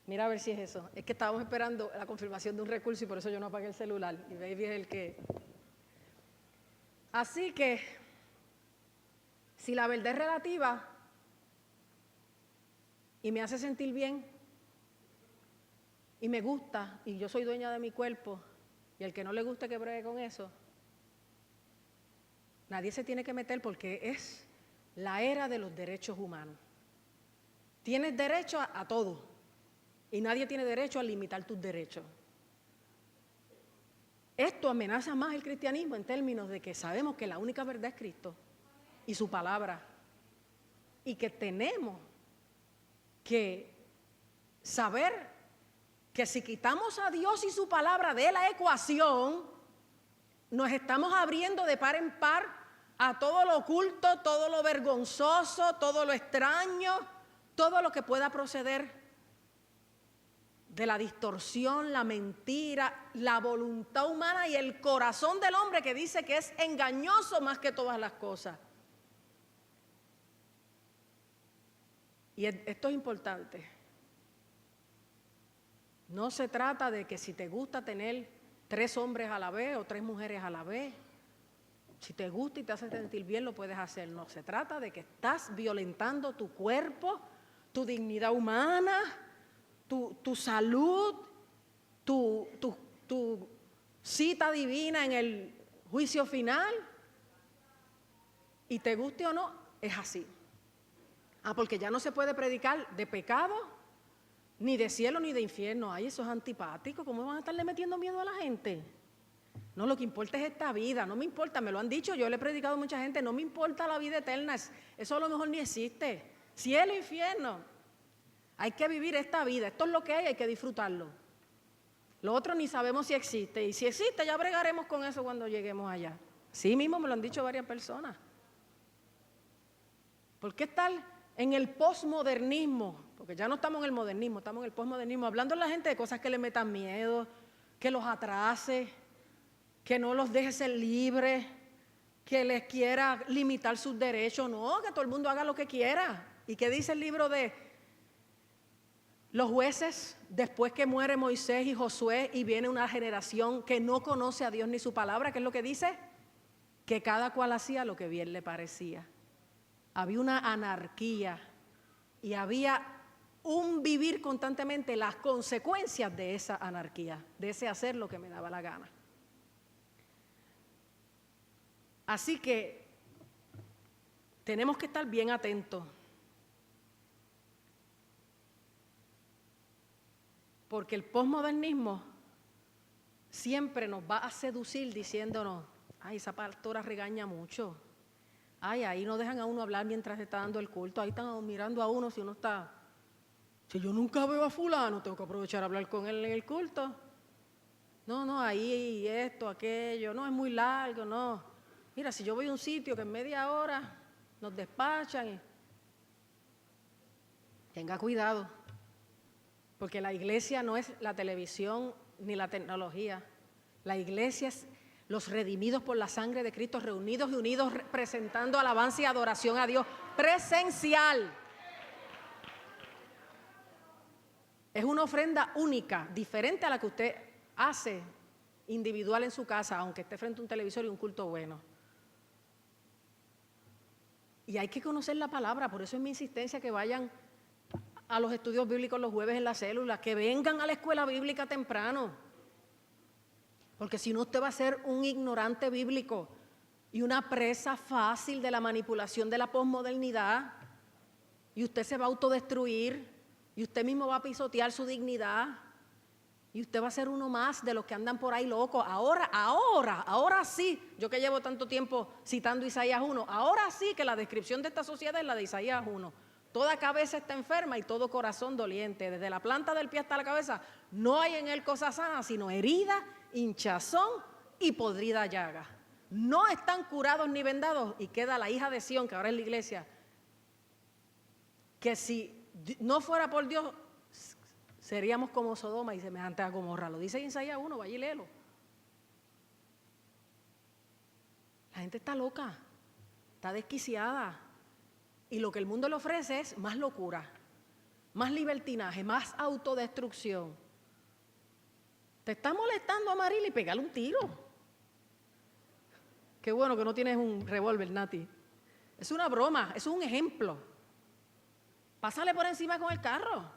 Mira a ver si es eso. Es que estábamos esperando la confirmación de un recurso y por eso yo no apagué el celular. Y Baby es el que... Así que, si la verdad es relativa y me hace sentir bien y me gusta y yo soy dueña de mi cuerpo, y el que no le guste que bregue con eso, nadie se tiene que meter porque es la era de los derechos humanos. Tienes derecho a todo y nadie tiene derecho a limitar tus derechos. Esto amenaza más el cristianismo en términos de que sabemos que la única verdad es Cristo y su palabra, y que tenemos que saber que si quitamos a Dios y su palabra de la ecuación, nos estamos abriendo de par en par a todo lo oculto, todo lo vergonzoso, todo lo extraño, todo lo que pueda proceder de la distorsión, la mentira, la voluntad humana y el corazón del hombre, que dice que es engañoso más que todas las cosas. Y esto es importante. No se trata de que si te gusta tener 3 hombres a la vez o 3 mujeres a la vez, si te gusta y te hace sentir bien, lo puedes hacer. No, se trata de que estás violentando tu cuerpo, tu dignidad humana, tu salud, tu cita divina en el juicio final. Y te guste o no, es así. Porque ya no se puede predicar de pecado, ni de cielo ni de infierno. Ay, eso es antipático. ¿Cómo van a estarle metiendo miedo a la gente? No, lo que importa es esta vida. No me importa, me lo han dicho, yo le he predicado a mucha gente, no me importa la vida eterna. Eso a lo mejor ni existe. Cielo, infierno. Hay que vivir esta vida. Esto es lo que hay que disfrutarlo. Lo otro ni sabemos si existe. Y si existe, ya bregaremos con eso cuando lleguemos allá. Sí mismo me lo han dicho varias personas. ¿Por qué estar en el posmodernismo? Porque ya no estamos en el modernismo, estamos en el posmodernismo, hablando a la gente de cosas que le metan miedo, que los atrase, que no los deje ser libres, que les quiera limitar sus derechos. No, que todo el mundo haga lo que quiera. ¿Y qué dice el libro de los jueces? Después que muere Moisés y Josué y viene una generación que no conoce a Dios ni su palabra, ¿qué es lo que dice? Que cada cual hacía lo que bien le parecía. Había una anarquía y había un vivir constantemente las consecuencias de esa anarquía, de ese hacer lo que me daba la gana. Así que tenemos que estar bien atentos, porque el posmodernismo siempre nos va a seducir diciéndonos: ay, esa pastora regaña mucho, ay, ahí no dejan a uno hablar mientras se está dando el culto, ahí están mirando a uno si uno está, si yo nunca veo a fulano, tengo que aprovechar a hablar con él en el culto. No, ahí esto, aquello, no, es muy largo, no. Mira, si yo voy a un sitio que en media hora nos despachan, tenga cuidado, porque la iglesia no es la televisión ni la tecnología. La iglesia es los redimidos por la sangre de Cristo, reunidos y unidos, presentando alabanza y adoración a Dios, presencial. Es una ofrenda única, diferente a la que usted hace individual en su casa, aunque esté frente a un televisor y un culto bueno. Y hay que conocer la palabra, por eso es mi insistencia que vayan a los estudios bíblicos los jueves en la célula, que vengan a la escuela bíblica temprano, porque si no usted va a ser un ignorante bíblico y una presa fácil de la manipulación de la posmodernidad, y usted se va a autodestruir, y usted mismo va a pisotear su dignidad, y usted va a ser uno más de los que andan por ahí locos. Ahora sí, yo que llevo tanto tiempo citando Isaías 1, ahora sí que la descripción de esta sociedad es la de Isaías 1. Toda cabeza está enferma y todo corazón doliente. Desde la planta del pie hasta la cabeza, no hay en él cosa sana, sino herida, hinchazón y podrida llaga. No están curados ni vendados, y queda la hija de Sión, que ahora es la iglesia, que si no fuera por Dios, seríamos como Sodoma y semejante a Gomorra. Lo dice en Isaías 1, vaya y léelo. La gente está loca, está desquiciada. Y lo que el mundo le ofrece es más locura, más libertinaje, más autodestrucción. Te está molestando a Marily, pégale un tiro. Qué bueno que no tienes un revólver, Nati. Es una broma, es un ejemplo. Pásale por encima con el carro.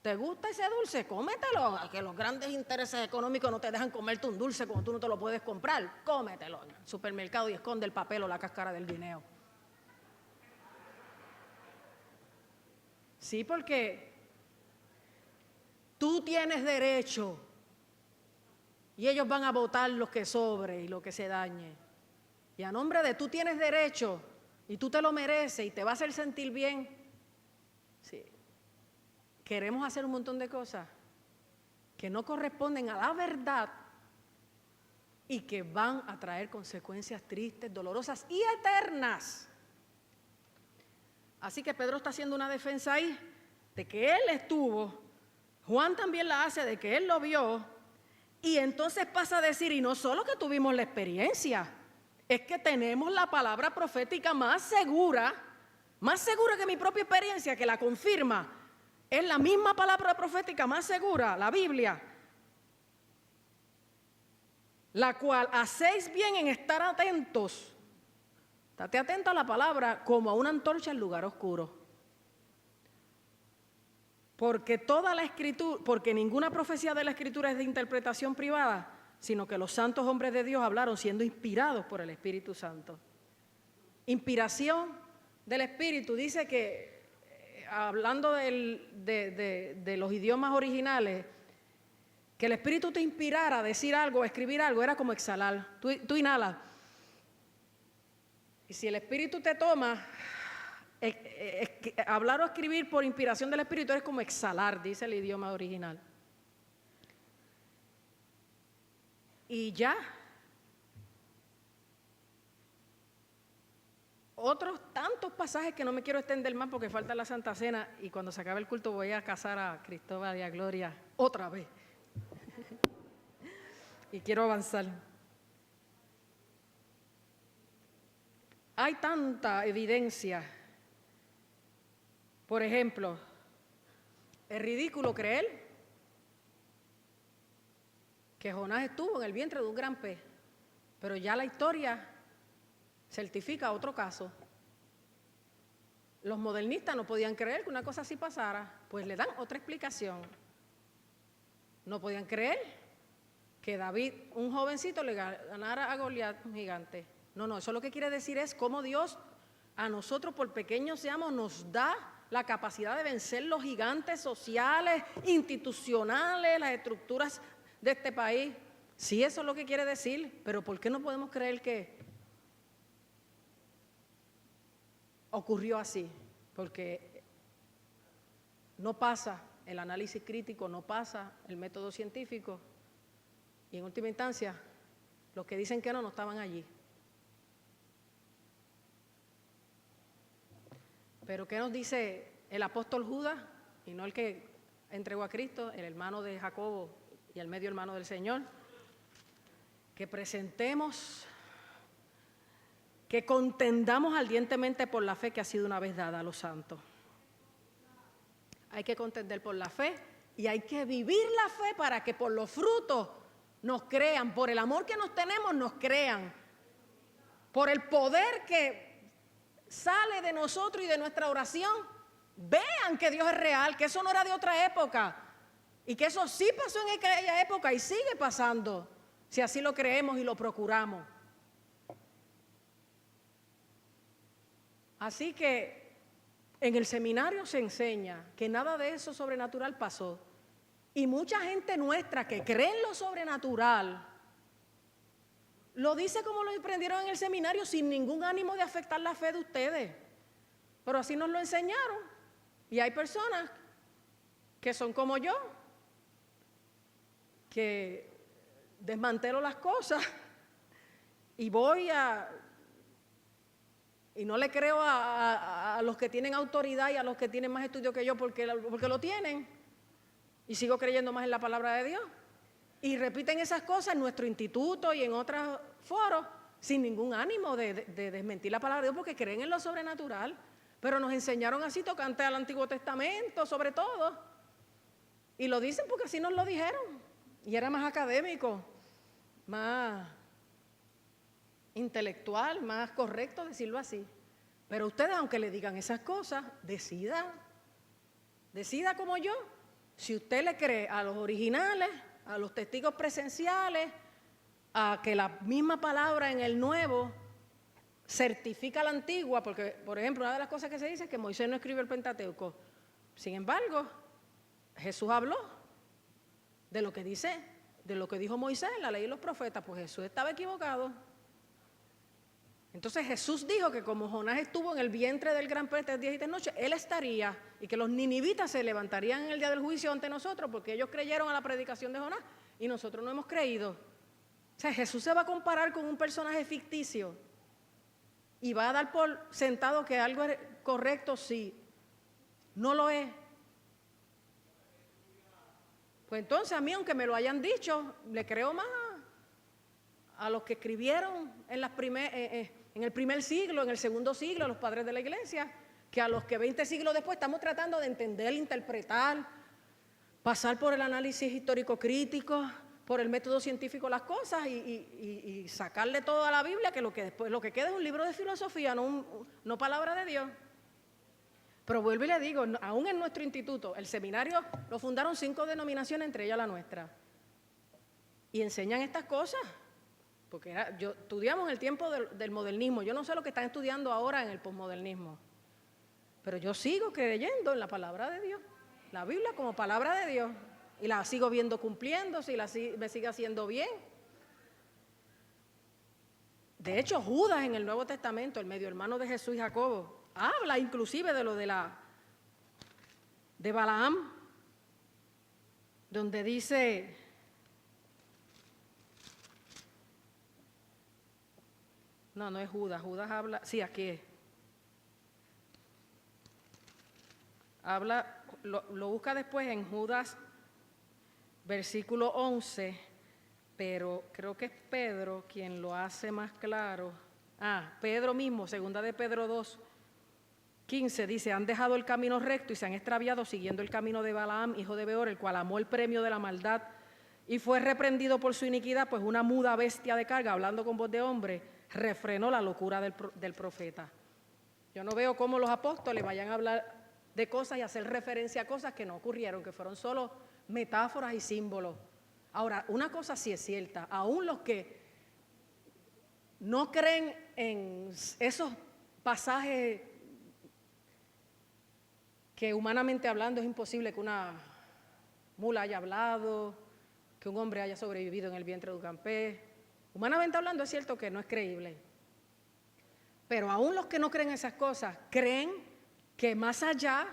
¿Te gusta ese dulce? Cómetelo. Que los grandes intereses económicos no te dejan comerte un dulce como tú no te lo puedes comprar. Cómetelo en el supermercado y esconde el papel o la cáscara del guineo. Sí, porque tú tienes derecho y ellos van a votar lo que sobre y lo que se dañe. Y a nombre de tú tienes derecho y tú te lo mereces y te va a hacer sentir bien. Sí. Queremos hacer un montón de cosas que no corresponden a la verdad y que van a traer consecuencias tristes, dolorosas y eternas. Así que Pedro está haciendo una defensa ahí de que él estuvo, Juan también la hace de que él lo vio, y entonces pasa a decir, y no solo que tuvimos la experiencia, es que tenemos la palabra profética más segura que mi propia experiencia, que la confirma. Es la misma palabra profética más segura, la Biblia, la cual hacéis bien en estar atentos. Estate atento a la palabra como a una antorcha en lugar oscuro. Porque toda la escritura, porque ninguna profecía de la escritura es de interpretación privada, sino que los santos hombres de Dios hablaron siendo inspirados por el Espíritu Santo. Inspiración del Espíritu dice que, hablando de los idiomas originales, que el Espíritu te inspirara a decir algo, a escribir algo, era como exhalar. Tú inhalas. Y si el Espíritu te toma, hablar o escribir por inspiración del Espíritu es como exhalar, dice el idioma original. Y ya. Otros tantos pasajes que no me quiero extender más porque falta la Santa Cena y cuando se acabe el culto voy a casar a Cristóbal y a Gloria otra vez. Y quiero avanzar. Hay tanta evidencia. Por ejemplo, es ridículo creer que Jonás estuvo en el vientre de un gran pez, pero ya la historia certifica otro caso. Los modernistas no podían creer que una cosa así pasara, pues le dan otra explicación. No podían creer que David, un jovencito, le ganara a Goliat, un gigante. No, eso lo que quiere decir es cómo Dios a nosotros, por pequeños seamos, nos da la capacidad de vencer los gigantes sociales, institucionales, las estructuras de este país. Sí, eso es lo que quiere decir, pero ¿por qué no podemos creer que ocurrió así? Porque no pasa el análisis crítico, no pasa el método científico y en última instancia los que dicen que no estaban allí. Pero ¿qué nos dice el apóstol Judas? Y no el que entregó a Cristo, el hermano de Jacobo y el medio hermano del Señor. Que presentemos, que contendamos ardientemente por la fe que ha sido una vez dada a los santos. Hay que contender por la fe y hay que vivir la fe para que por los frutos nos crean, por el amor que nos tenemos nos crean, por el poder que sale de nosotros y de nuestra oración, vean que Dios es real, que eso no era de otra época y que eso sí pasó en aquella época y sigue pasando, si así lo creemos y lo procuramos. Así que en el seminario se enseña que nada de eso sobrenatural pasó y mucha gente nuestra que cree en lo sobrenatural lo dice como lo aprendieron en el seminario sin ningún ánimo de afectar la fe de ustedes. Pero así nos lo enseñaron. Y hay personas que son como yo, que desmantelo las cosas y y no le creo a los que tienen autoridad y a los que tienen más estudio que yo porque lo tienen. Y sigo creyendo más en la palabra de Dios. Y repiten esas cosas en nuestro instituto y en otros foros sin ningún ánimo de desmentir la palabra de Dios porque creen en lo sobrenatural. Pero nos enseñaron así tocante al Antiguo Testamento, sobre todo. Y lo dicen porque así nos lo dijeron. Y era más académico, más intelectual, más correcto decirlo así. Pero ustedes, aunque le digan esas cosas, decida como yo. Si usted le cree a los originales, a los testigos presenciales, a que la misma palabra en el Nuevo certifica la Antigua, porque, por ejemplo, una de las cosas que se dice es que Moisés no escribió el Pentateuco. Sin embargo, Jesús habló de lo que dijo Moisés en la ley y los profetas, pues Jesús estaba equivocado. Entonces Jesús dijo que como Jonás estuvo en el vientre del gran pez 3 días y 3 noches, él estaría, y que los ninivitas se levantarían en el día del juicio ante nosotros porque ellos creyeron a la predicación de Jonás y nosotros no hemos creído. O sea, Jesús se va a comparar con un personaje ficticio y va a dar por sentado que algo es correcto si no lo es. Pues entonces a mí, aunque me lo hayan dicho, le creo más a los que escribieron en el primer siglo, en el segundo siglo, los padres de la iglesia, que a los que 20 siglos después estamos tratando de entender, interpretar, pasar por el análisis histórico crítico, por el método científico las cosas y sacarle todo a la Biblia, que lo que queda es un libro de filosofía, no palabra de Dios. Pero vuelvo y le digo, aún en nuestro instituto, el seminario lo fundaron 5 denominaciones, entre ellas la nuestra, y enseñan estas cosas. Porque estudiamos el tiempo del modernismo. Yo no sé lo que están estudiando ahora en el posmodernismo. Pero yo sigo creyendo en la palabra de Dios. La Biblia como palabra de Dios. Y la sigo viendo cumpliéndose y me sigue haciendo bien. De hecho, Judas en el Nuevo Testamento, el medio hermano de Jesús y Jacobo, habla inclusive de lo de Balaam, donde dice No, no es Judas. Judas habla, sí, aquí es. Habla, lo busca después en Judas, versículo 11, pero creo que es Pedro quien lo hace más claro. Pedro mismo, segunda de Pedro 2, 15, dice: han dejado el camino recto y se han extraviado siguiendo el camino de Balaam, hijo de Beor, el cual amó el premio de la maldad y fue reprendido por su iniquidad, pues una muda bestia de carga, hablando con voz de hombre, refrenó la locura del profeta. Yo no veo cómo los apóstoles vayan a hablar de cosas y hacer referencia a cosas que no ocurrieron, que fueron solo metáforas y símbolos. Ahora, una cosa sí es cierta: aún los que no creen en esos pasajes que humanamente hablando es imposible que una mula haya hablado, que un hombre haya sobrevivido en el vientre de un campés, humanamente hablando es cierto que no es creíble. Pero aún los que no creen esas cosas creen que más allá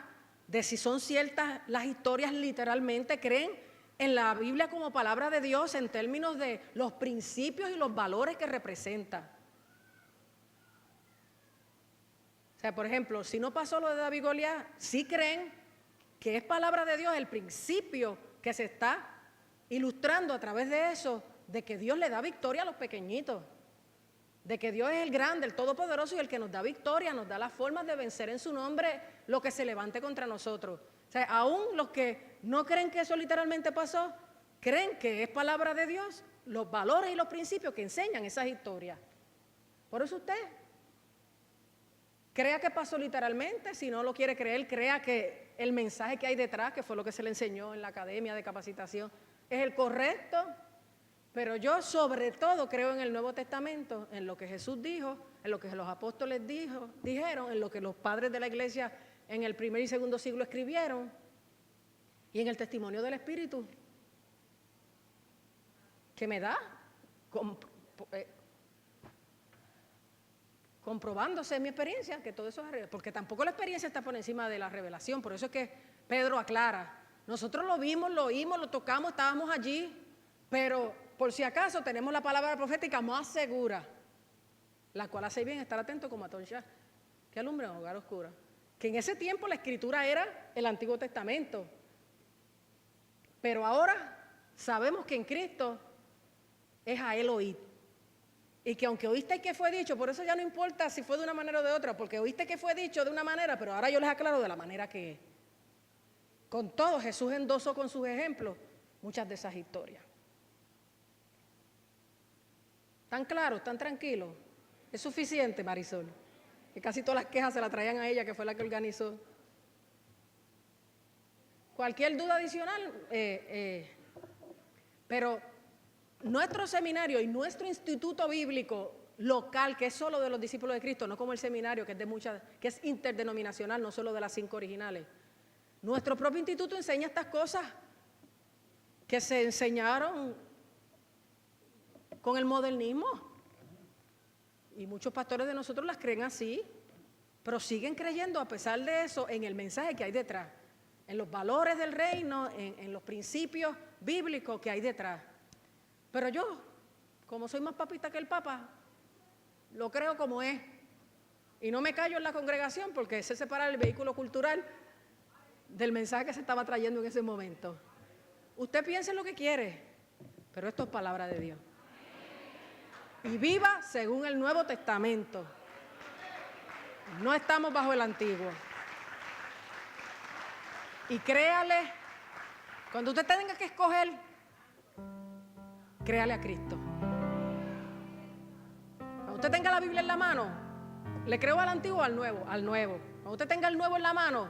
de si son ciertas las historias, literalmente creen en la Biblia como palabra de Dios en términos de los principios y los valores que representa. O sea, por ejemplo, si no pasó lo de David y Goliat, sí creen que es palabra de Dios el principio que se está ilustrando a través de eso, de que Dios le da victoria a los pequeñitos, de que Dios es el grande, el todopoderoso y el que nos da victoria, nos da las formas de vencer en su nombre lo que se levante contra nosotros. O sea, aún los que no creen que eso literalmente pasó, creen que es palabra de Dios, los valores y los principios que enseñan esas historias. Por eso usted crea que pasó literalmente. Si no lo quiere creer, crea que el mensaje que hay detrás, que fue lo que se le enseñó en la academia de capacitación, es el correcto. Pero yo sobre todo creo en el Nuevo Testamento, en lo que Jesús dijo, en lo que los apóstoles dijeron, en lo que los padres de la iglesia en el primer y segundo siglo escribieron, y en el testimonio del Espíritu que me da, comprobándose en mi experiencia que todo eso es real, porque tampoco la experiencia está por encima de la revelación. Por eso es que Pedro aclara: nosotros lo vimos, lo oímos, lo tocamos, estábamos allí, pero por si acaso tenemos la palabra profética más segura, la cual hace bien estar atento como antorcha que alumbra en hogar oscuro. Que en ese tiempo la escritura era el Antiguo Testamento, pero ahora sabemos que en Cristo es a Él oír. Y que aunque oíste que fue dicho, por eso ya no importa si fue de una manera o de otra, porque oíste que fue dicho de una manera, pero ahora yo les aclaro de la manera que es. Con todo, Jesús endosó con sus ejemplos muchas de esas historias. ¿Tan claro, tan tranquilo? ¿Es suficiente, Marisol? Que casi todas las quejas se las traían a ella, que fue la que organizó. Cualquier duda adicional, pero nuestro seminario y nuestro instituto bíblico local, que es solo de los discípulos de Cristo, no como el seminario que es que es interdenominacional, no solo de las 5 originales. Nuestro propio instituto enseña estas cosas que se enseñaron con el modernismo. Y muchos pastores de nosotros las creen así, pero siguen creyendo a pesar de eso en el mensaje que hay detrás, en los valores del reino, en los principios bíblicos que hay detrás. Pero yo, como soy más papista que el Papa, lo creo como es. Y no me callo en la congregación porque sé separar el vehículo cultural del mensaje que se estaba trayendo en ese momento. Usted piense lo que quiere, pero esto es palabra de Dios. Y viva según el Nuevo Testamento. No estamos bajo el Antiguo. Y créale, cuando usted tenga que escoger, créale a Cristo. Cuando usted tenga la Biblia en la mano, ¿le creo al Antiguo o al Nuevo? Al Nuevo. Cuando usted tenga el Nuevo en la mano,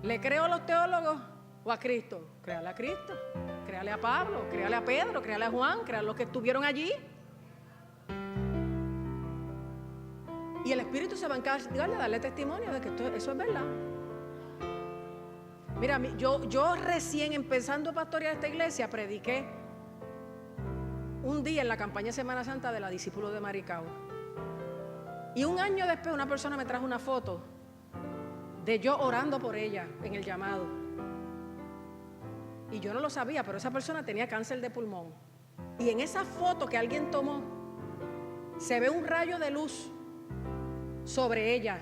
¿le creo a los teólogos o a Cristo? Créale a Cristo. Créale a Pablo, créale a Pedro, créale a Juan, créale a los que estuvieron allí. Y el Espíritu se va a encargar de darle testimonio de que eso es verdad. Mira, yo recién empezando a pastorear esta iglesia, prediqué un día en la campaña de Semana Santa de la discípulo de Maricao. Y un año después una persona me trajo una foto de yo orando por ella en el llamado. Y yo no lo sabía, pero esa persona tenía cáncer de pulmón. Y en esa foto que alguien tomó, se ve un rayo de luz sobre ella.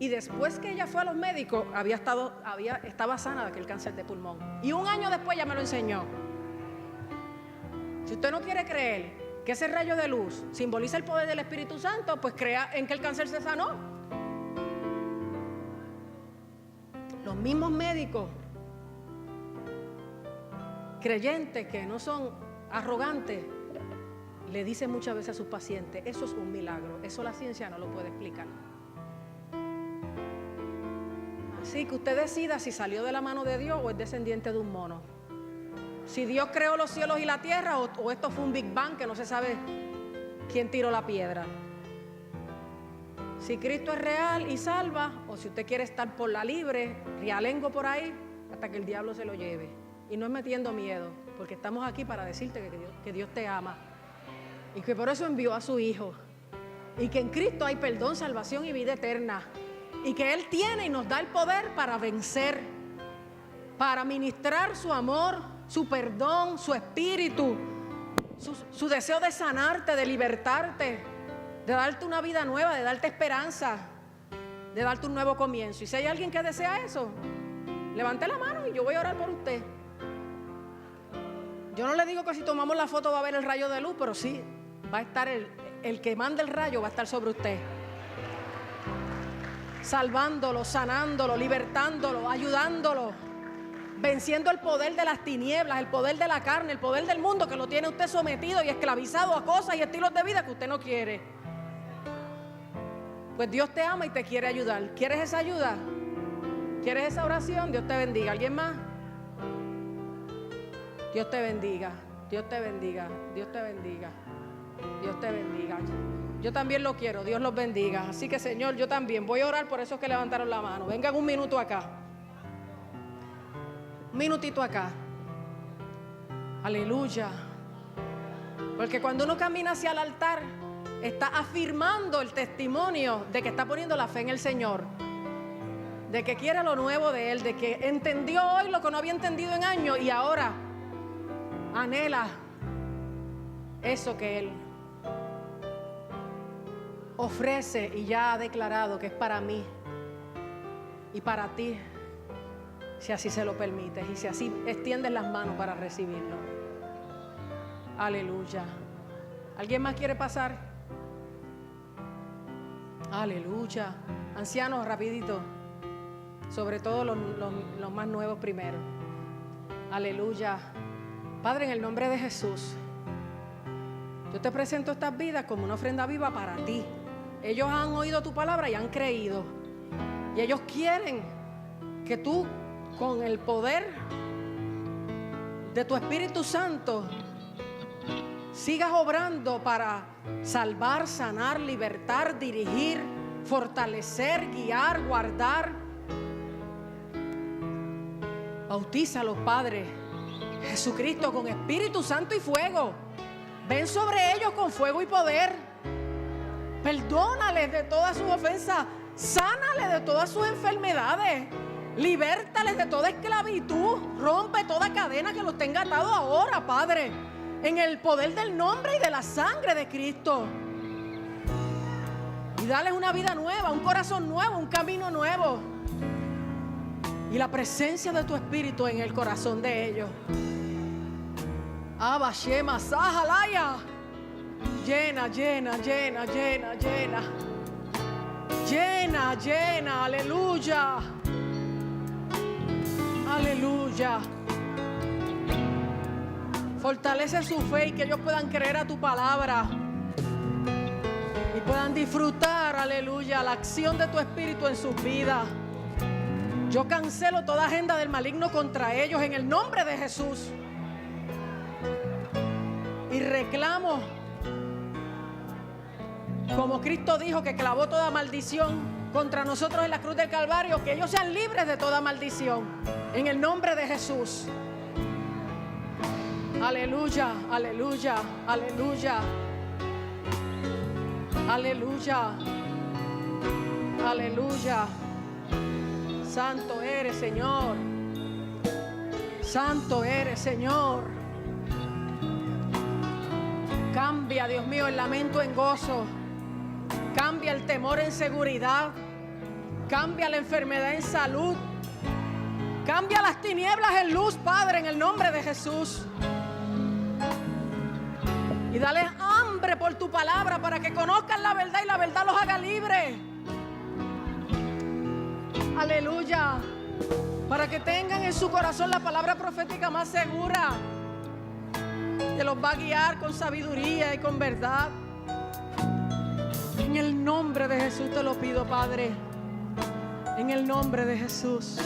Y después que ella fue a los médicos, estaba sana de aquel cáncer de pulmón. Y un año después ya me lo enseñó. Si usted no quiere creer que ese rayo de luz simboliza el poder del Espíritu Santo, pues crea en que el cáncer se sanó. Los mismos médicos creyentes que no son arrogantes le dicen muchas veces a sus pacientes: eso es un milagro, eso la ciencia no lo puede explicar. Así que usted decida si salió de la mano de Dios o es descendiente de un mono. Si Dios creó los cielos y la tierra o esto fue un Big Bang que no se sabe quién tiró la piedra. Si Cristo es real y salva, o si usted quiere estar por la libre, realengo por ahí, hasta que el diablo se lo lleve. Y no es metiendo miedo, porque estamos aquí para decirte que Dios te ama y que por eso envió a su Hijo, y que en Cristo hay perdón, salvación y vida eterna, y que Él tiene y nos da el poder para vencer, para ministrar su amor, su perdón, su espíritu, su deseo de sanarte, de libertarte, de darte una vida nueva, de darte esperanza, de darte un nuevo comienzo. Y si hay alguien que desea eso, levante la mano y yo voy a orar por usted. Yo no le digo que si tomamos la foto va a haber el rayo de luz, pero sí va a estar el que manda el rayo, va a estar sobre usted, salvándolo, sanándolo, libertándolo, ayudándolo, venciendo el poder de las tinieblas, el poder de la carne, el poder del mundo que lo tiene usted sometido y esclavizado a cosas y estilos de vida que usted no quiere. Pues Dios te ama y te quiere ayudar. ¿Quieres esa ayuda? ¿Quieres esa oración? Dios te bendiga. ¿Alguien más? Dios te bendiga, Dios te bendiga, Dios te bendiga, Dios te bendiga. Yo también lo quiero, Dios los bendiga. Así que, Señor, yo también voy a orar por esos que levantaron la mano. Vengan un minuto acá. Un minutito acá. Aleluya. Porque cuando uno camina hacia el altar, está afirmando el testimonio de que está poniendo la fe en el Señor, de que quiere lo nuevo de Él, de que entendió hoy lo que no había entendido en años y ahora anhela eso que Él ofrece y ya ha declarado que es para mí y para ti, si así se lo permites y si así extiendes las manos para recibirlo. Aleluya. ¿Alguien más quiere pasar? Aleluya. Ancianos, rapidito, sobre todo los más nuevos primero. Aleluya. Padre, en el nombre de Jesús, yo te presento estas vidas como una ofrenda viva para ti. Ellos han oído tu palabra y han creído. Y ellos quieren que tú, con el poder de tu Espíritu Santo, sigas obrando para salvar, sanar, libertar, dirigir, fortalecer, guiar, guardar. Bautízalos, Padre Jesucristo, con Espíritu Santo y fuego. Ven sobre ellos con fuego y poder. Perdónales de todas sus ofensas. Sánales de todas sus enfermedades. Libértales de toda esclavitud. Rompe toda cadena que los tenga atados ahora, Padre, en el poder del nombre y de la sangre de Cristo. Y dales una vida nueva, un corazón nuevo, un camino nuevo. Y la presencia de tu Espíritu en el corazón de ellos. Abba, Shema, Sahalaya. Llena, llena, llena, llena, llena. Llena, llena, aleluya. Aleluya. Fortalece su fe y que ellos puedan creer a tu palabra. Y puedan disfrutar, aleluya, la acción de tu Espíritu en sus vidas. Yo cancelo toda agenda del maligno contra ellos en el nombre de Jesús. Y reclamo, como Cristo dijo que clavó toda maldición contra nosotros en la cruz del Calvario, que ellos sean libres de toda maldición en el nombre de Jesús. Aleluya, aleluya, aleluya. Aleluya. Aleluya. Santo eres, Señor. Santo eres, Señor. Cambia, Dios mío, el lamento en gozo. Cambia el temor en seguridad. Cambia la enfermedad en salud. Cambia las tinieblas en luz, Padre, en el nombre de Jesús. Y dale hambre por tu palabra para que conozcan la verdad y la verdad los haga libres. Aleluya. Para que tengan en su corazón la palabra profética más segura, que los va a guiar con sabiduría y con verdad. En el nombre de Jesús te lo pido, Padre. En el nombre de Jesús.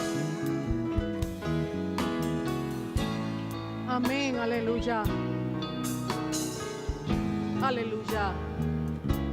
Amén, aleluya. Aleluya.